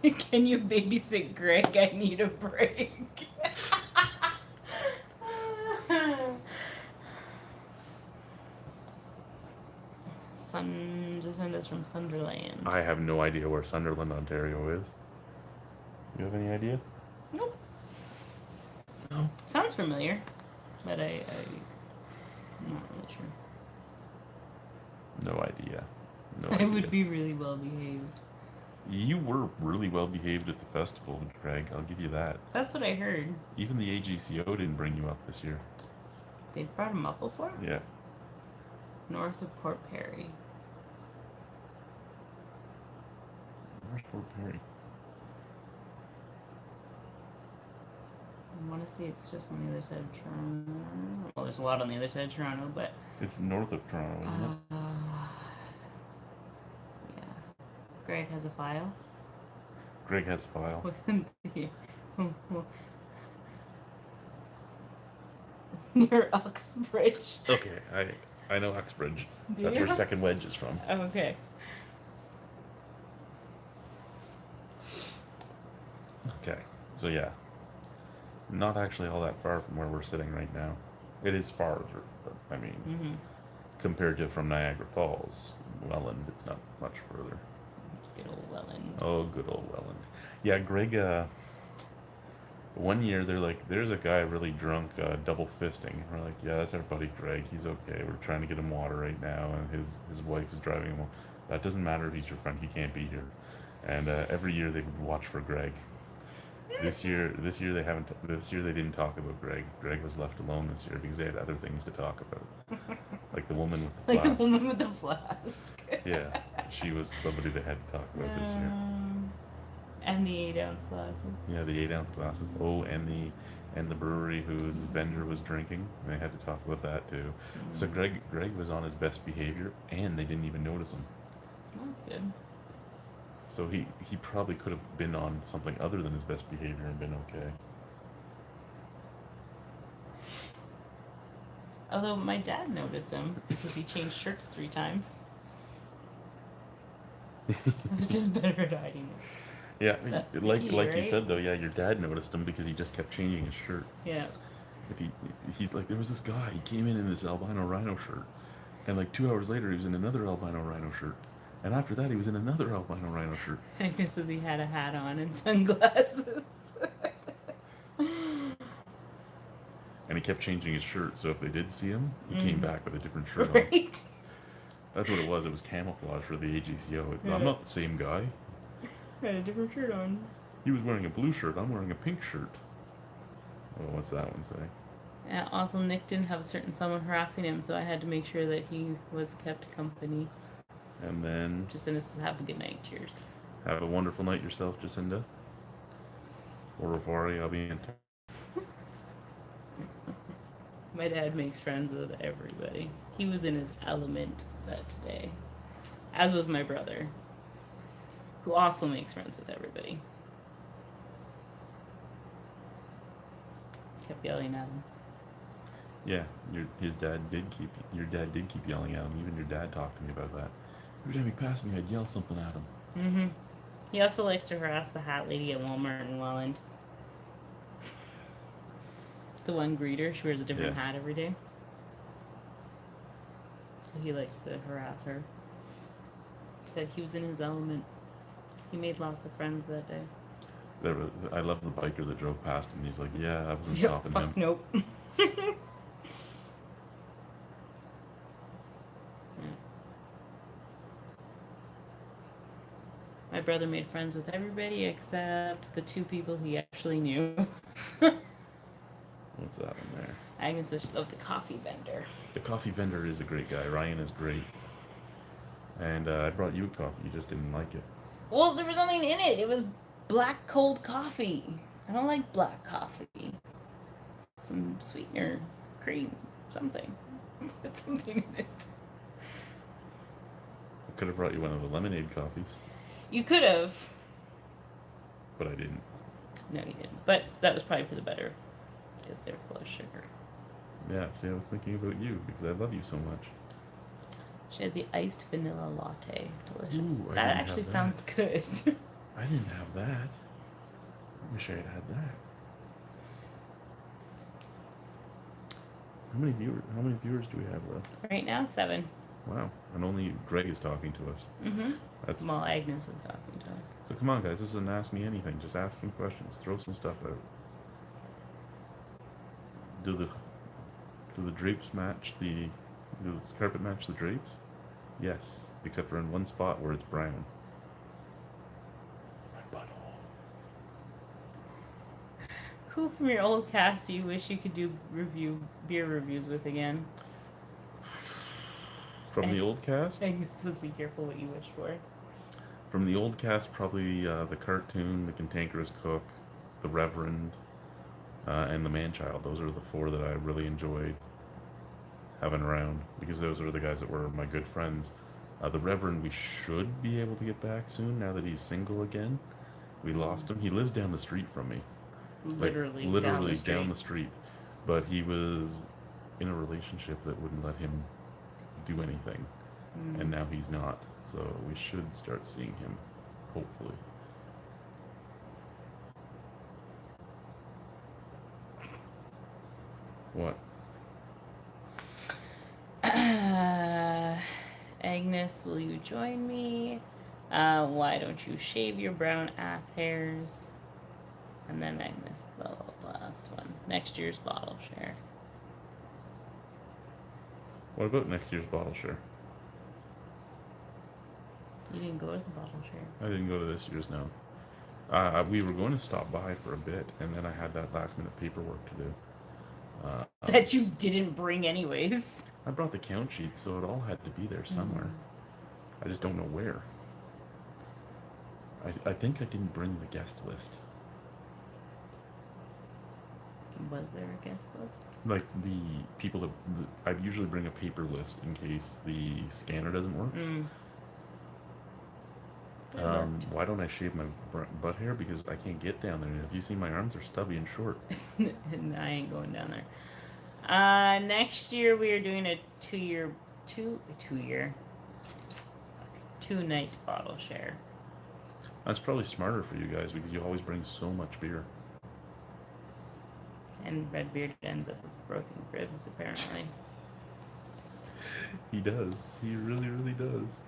Can you babysit Greg? I need a break. Just send us from Sunderland. I have no idea where Sunderland, Ontario is. You have any idea? Nope. No. Sounds familiar, but I'm not really sure. No idea. No I idea. would be really well behaved. You were really well behaved at the festival, Greg. I'll give you that. That's what I heard. Even the AGCO didn't bring you up this year. They brought him up before? Yeah. North of Port Perry. Where's Fort Perry? I want to say it's just on the other side of Toronto. Well, there's a lot on the other side of Toronto, but... It's north of Toronto, isn't it? Yeah. Greg has a file. Greg has a file. Near Uxbridge. Okay, I know Uxbridge. Do That's you? where Second Wedge is from. Oh, okay. Okay, so yeah. Not actually all that far from where we're sitting right now. It is farther, but I mean, compared to from Niagara Falls, Welland, it's not much further. Good old Welland. Oh, good old Welland. Yeah, Greg, one year they're like, there's a guy really drunk, double fisting. We're like, yeah, that's our buddy Greg. He's okay. We're trying to get him water right now, and his wife is driving him. That doesn't matter if he's your friend. He can't be here. And every year they would watch for Greg. This year they haven't. This year they didn't talk about Greg. Greg was left alone this year because they had other things to talk about, like the woman with the flask. Like the woman with the flask. Yeah, she was somebody they had to talk about this year. And the 8-ounce glasses. Yeah, the 8-ounce glasses. Oh, and the brewery whose vendor was drinking. They had to talk about that too. So Greg was on his best behavior, and they didn't even notice him. That's good. So he probably could have been on something other than his best behavior and been okay. Although my dad noticed him because he changed shirts 3 times. I was just better at hiding it. Yeah, That's the like key, you right? said though. Yeah, your dad noticed him because he just kept changing his shirt. Yeah. If he's like, there was this guy. He came in this albino rhino shirt, and like 2 hours later he was in another albino rhino shirt. And after that, he was in another albino rhino shirt. I guess as he had a hat on and sunglasses. And he kept changing his shirt, so if they did see him, he came back with a different shirt on. Right. That's what it was. It was camouflage for the AGCO. Yeah. I'm not the same guy. Had a different shirt on. He was wearing a blue shirt. I'm wearing a pink shirt. Oh, what's that one say? Also, Nick didn't have a certain someone harassing him, so I had to make sure that he was kept company. And then... Jacinda says, have a good night. Cheers. Have a wonderful night yourself, Jacinda. Au revoir, I'll be in touch. My dad makes friends with everybody. He was in his element that day. As was my brother, who also makes friends with everybody. Kept yelling at him. Yeah, your dad did keep yelling at him. Even your dad talked to me about that. Every time he passed me, I'd yell something at him. Mm-hmm. He also likes to harass the hat lady at Walmart in Welland. The one greeter, she wears a different hat every day. So he likes to harass her. He said he was in his element. He made lots of friends that day. I love the biker that drove past him. He's like, yeah, I wasn't stopping him. Nope. My brother made friends with everybody except the 2 people he actually knew. What's that one there? Agnes says she loved the coffee vendor. The coffee vendor is a great guy. Ryan is great. And I brought you a coffee. You just didn't like it. Well, there was nothing in it. It was black cold coffee. I don't like black coffee. Some sweetener, cream, something. Put something in it. I could have brought you one of the lemonade coffees. You could have. But I didn't. No, you didn't. But that was probably for the better. Because they're full of sugar. Yeah, see, I was thinking about you because I love you so much. She had the iced vanilla latte. Delicious. Ooh, that actually sounds good. I didn't have that. I wish I had had that. How many viewers do we have left? Right now, 7. Wow. And only Greg is talking to us. Mm-hmm. That's... Well, Agnes is talking to us. So come on, guys. This isn't Ask Me Anything. Just ask some questions. Throw some stuff out. Do the drapes match the... Do this carpet match the drapes? Yes. Except for in one spot where it's brown. My butthole. Who from your old cast do you wish you could do beer reviews with again? From the old cast? Agnes says be careful what you wish for. From the old cast, probably the cartoon, the cantankerous cook, the Reverend, and the Man-Child. Those are the 4 that I really enjoyed having around, because those are the guys that were my good friends. The Reverend, we should be able to get back soon, now that he's single again. We lost him. He lives down the street from me. Literally down the street. But he was in a relationship that wouldn't let him do anything. And now he's not. So we should start seeing him, hopefully. What? Agnes, will you join me? Why don't you shave your brown ass hairs? And then Agnes, the last one. Next year's bottle share. What about next year's bottle share? You didn't go to the bottle share. I didn't go to this year's, no. We were going to stop by for a bit, and then I had that last minute paperwork to do. That you didn't bring anyways. I brought the count sheet, so it all had to be there somewhere. I just don't know where. I think I didn't bring the guest list. Was there a guest list? Like the people that I usually bring a paper list in case the scanner doesn't work. Why don't I shave my butt hair? Because I can't get down there. Have you seen my arms are stubby and short? And I ain't going down there. Next year we are doing a 2-night bottle share. That's probably smarter for you guys because you always bring so much beer. And Redbeard ends up with broken ribs, apparently. He does. He really, really does.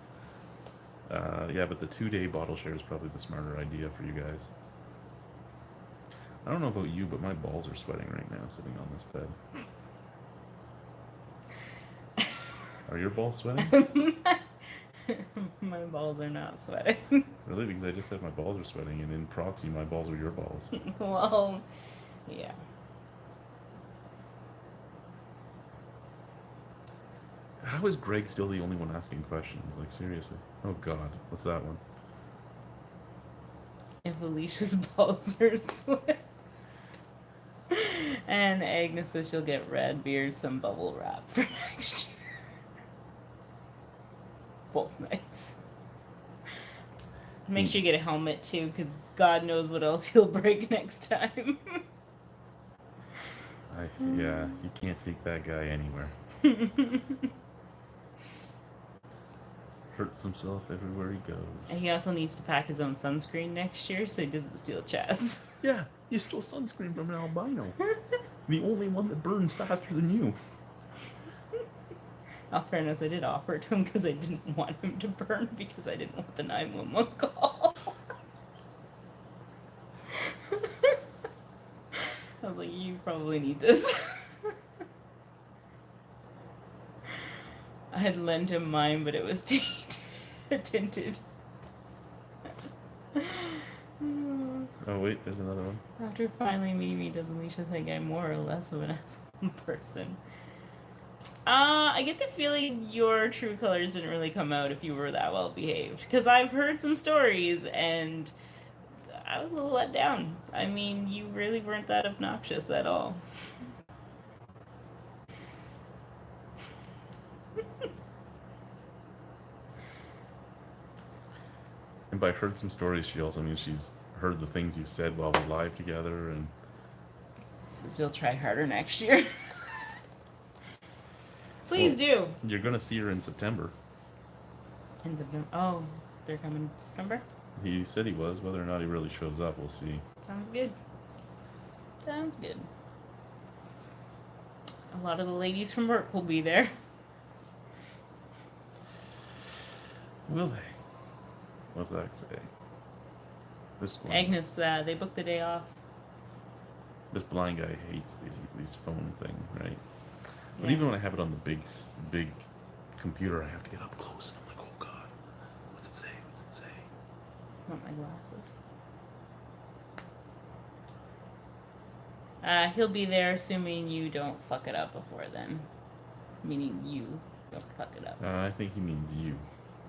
Yeah, but the 2-day bottle share is probably the smarter idea for you guys. I don't know about you, but my balls are sweating right now sitting on this bed. Are your balls sweating? My balls are not sweating. Really? Because I just said my balls are sweating, and in proxy, my balls are your balls. Well, yeah. How is Greg still the only one asking questions? Like, seriously. Oh, God. What's that one? If Alicia's balls are sweat. And Agnes says she'll get red beard, some bubble wrap for next year. Both nights. Make sure you get a helmet too, because God knows what else he'll break next time. Yeah, you can't take that guy anywhere. Hurts himself everywhere he goes. And he also needs to pack his own sunscreen next year so he doesn't steal Chad's. Yeah, you stole sunscreen from an albino. The only one that burns faster than you. All fairness, I did offer it to him because I didn't want him to burn because I didn't want the 911 call. I was like, you probably need this. I had lent him mine, but it was tinted. Oh, wait, there's another one. After finally meeting me, does Alicia think I'm more or less of an asshole person? I get the feeling your true colors didn't really come out if you were that well behaved. Because I've heard some stories and I was a little let down. I mean, you really weren't that obnoxious at all. And by heard some stories, she also means she's heard the things you said while we live together, and Says you'll try harder next year. Please do. You're gonna see her in September. In September. Oh, they're coming in September? He said he was. Whether or not he really shows up, we'll see. Sounds good. Sounds good. A lot of the ladies from work will be there. Will they? What's that say? This blind, Agnes, they booked the day off. this blind guy hates these phone thing, right? But Yeah. even when I have it on the big computer, I have to get up close, and I'm like, oh God, what's it say? What's it say? Want my glasses. He'll be there assuming you don't fuck it up before then. Meaning you don't fuck it up. I think he means you.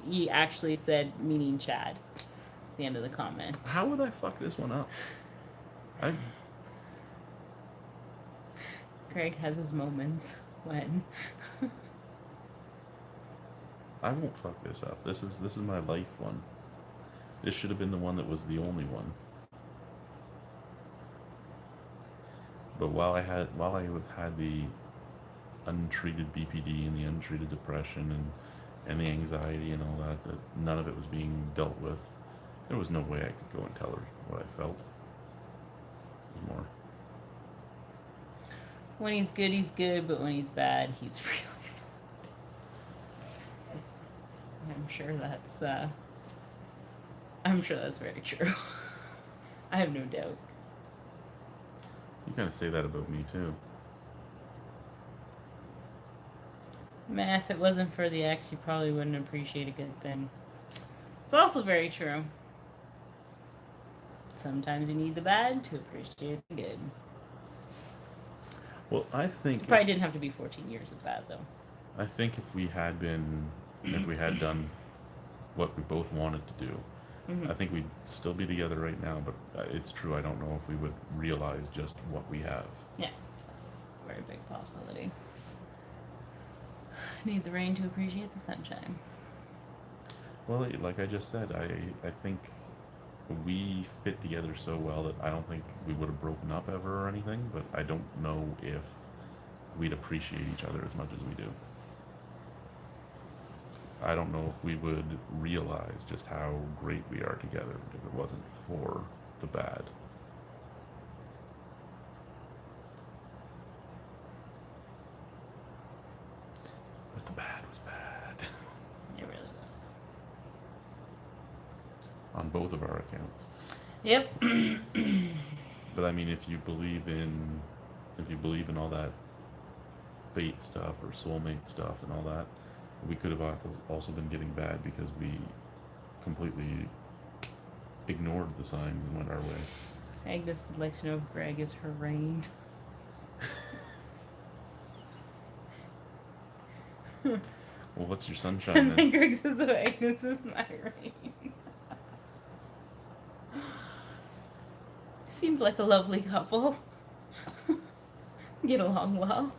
He actually said meaning Chad. At the end of the comment. How would I fuck this one up? Greg has his moments when I won't fuck this up. This is my life one. This should have been the one that was the only one. But while I had the untreated BPD and the untreated depression and the anxiety and all that none of it was being dealt with, there was no way I could go and tell her what I felt anymore. when he's good, but when he's bad, he's really bad. I'm sure that's very true. I have no doubt. You kind of say that about me too. Man, if it wasn't for the ex, you probably wouldn't appreciate a good thing. It's also very true. Sometimes you need the bad to appreciate the good. Well, I think It probably didn't have to be 14 years of bad, though. I think if we had done what we both wanted to do, Mm-hmm. I think we'd still be together right now. But it's true, I don't know if we would realize just what we have. Yeah, that's a very big possibility. Need the rain to appreciate the sunshine. Well, like I just said, I think we fit together so well that I don't think we would have broken up ever or anything, but I don't know if we'd appreciate each other as much as we do. I don't know if we would realize just how great we are together if it wasn't for the bad. But the bad was bad. It really was. On both of our accounts. Yep. But I mean, if you believe in all that fate stuff or soulmate stuff and all that, we could have also been getting bad because we completely ignored the signs and went our way. Agnes would like to know if Greg is her rain. Well, what's your sunshine And then? then Greg says, "Oh, Agnes is my rain." Seemed like a lovely couple. Get along well.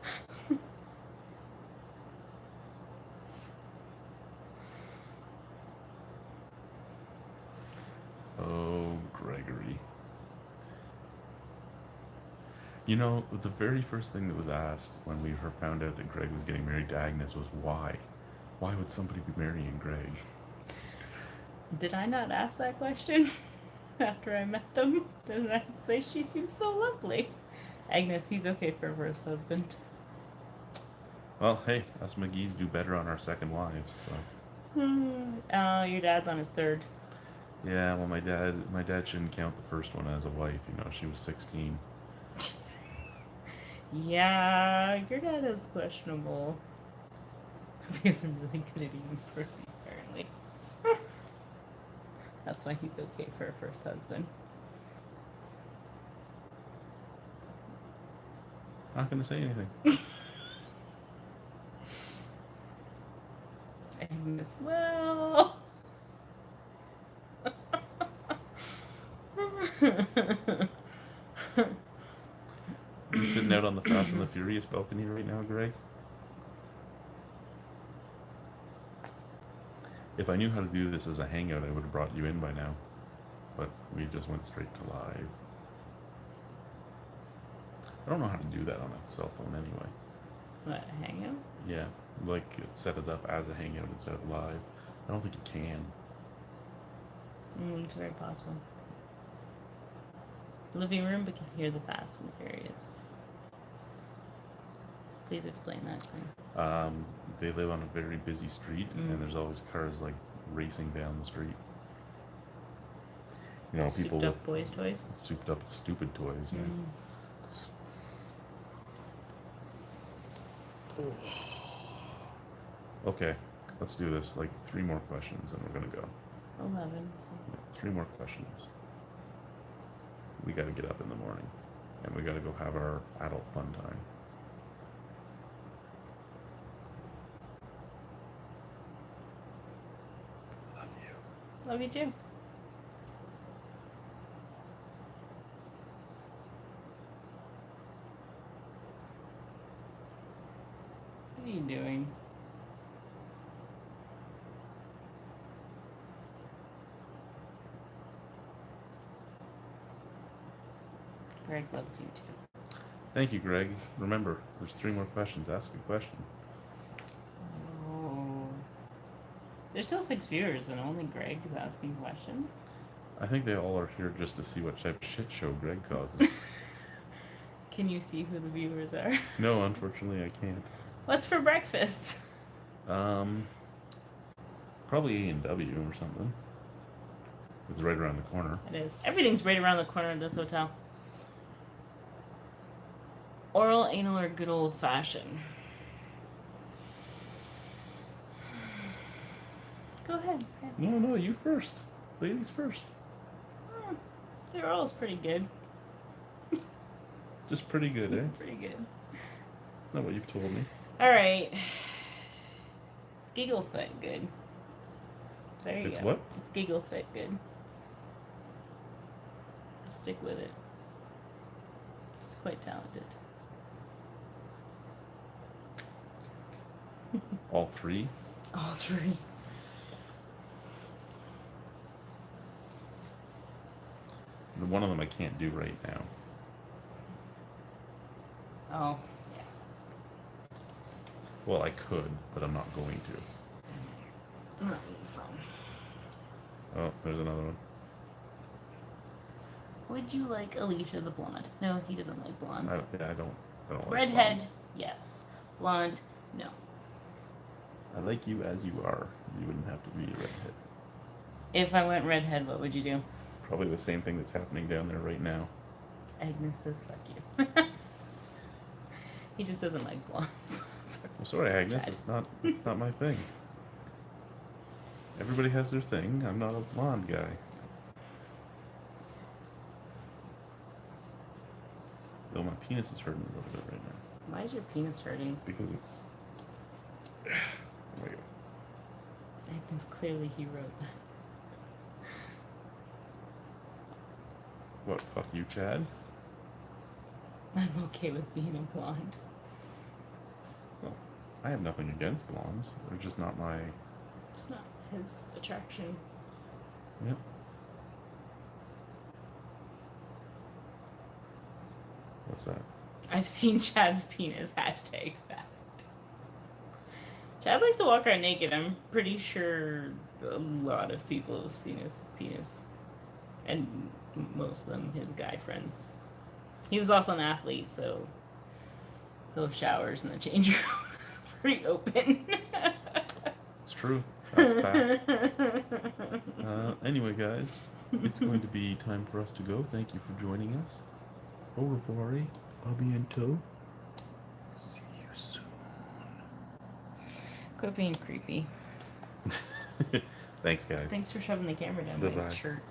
Oh, Gregory. You know, the very first thing that was asked when we found out that Greg was getting married to Agnes was why? Why would somebody be marrying Greg? Did I not ask that question after I met them? Didn't I say she seems so lovely? Agnes, he's okay for her first husband. Well, hey, us McGee's do better on our second wives, so. Oh, your dad's on his third. Yeah, well, my dad shouldn't count the first one as a wife. You know, she was 16. Yeah, your dad is questionable. Because I'm really good at eating pussy, apparently. That's why he's okay for a first husband. Not gonna say anything. Agnes, well. You sitting out on the Fast and the Furious balcony right now, Greg? If I knew how to do this as a hangout, I would have brought you in by now. But we just went straight to live. I don't know how to do that on a cell phone anyway. What, a hangout? Yeah, like set it up as a hangout instead of live. I don't think you can. It's very possible. Living room, but can hear the Fast and Furious. Please explain that to me. They live on a very busy street, and there's always cars like racing down the street. You know, people Souped up boys' toys? Souped up stupid toys, yeah. Okay, let's do this. Like 3 more questions, and we're gonna go. It's 11. So. 3 more questions. We gotta get up in the morning, and we gotta go have our adult fun time. Love you. Love you too. What are you doing? Greg loves you too. Thank you, Greg. Remember, there's 3 more questions. Ask a question. Oh. There's still 6 viewers and only Greg is asking questions. I think they all are here just to see what type of shit show Greg causes. Can you see who the viewers are? No, unfortunately, I can't. What's for breakfast? Probably A&W or something. It's right around the corner. It is. Everything's right around the corner of this hotel. Oral, anal, or good old fashioned? Go ahead. Answer. No, you first. Ladies first. Their oral's pretty good. Just pretty good, eh? Pretty good. That's not what you've told me. Alright. It's giggle fit good. There you It's go. what? It's giggle fit good. Stick with it. It's quite talented. All 3? All 3. The one of them I can't do right now. Oh, yeah. Well, I could, but I'm not going to. Not really fun. Oh, there's another one. Would you like Alicia as a blonde? No, he doesn't like blondes. I don't like Redhead, blondes. yes. Blonde, no. I like you as you are. You wouldn't have to be a redhead. If I went redhead, what would you do? Probably the same thing that's happening down there right now. Agnes says fuck you. He just doesn't like blondes. Well, sorry, Agnes. Chad. It's not my thing. Everybody has their thing. I'm not a blonde guy. Though my penis is hurting a little bit right now. Why is your penis hurting? Because it's... Oh my god. Agnes, clearly he wrote that. What, fuck you, Chad? I'm okay with being a blonde. Well, I have nothing against blondes. They're just not my... It's not his attraction. Yep. What's that? I've seen Chad's penis. Hashtag fact. Chad likes to walk around naked. I'm pretty sure a lot of people have seen his penis. And most of them his guy friends. He was also an athlete, so those showers in the change room are pretty open. It's true. That's fact. Anyway, guys, it's going to be time for us to go. Thank you for joining us. Au revoir. A bientôt. See you soon. Quit being creepy. Thanks, guys. Thanks for shoving the camera down Bye-bye. my shirt.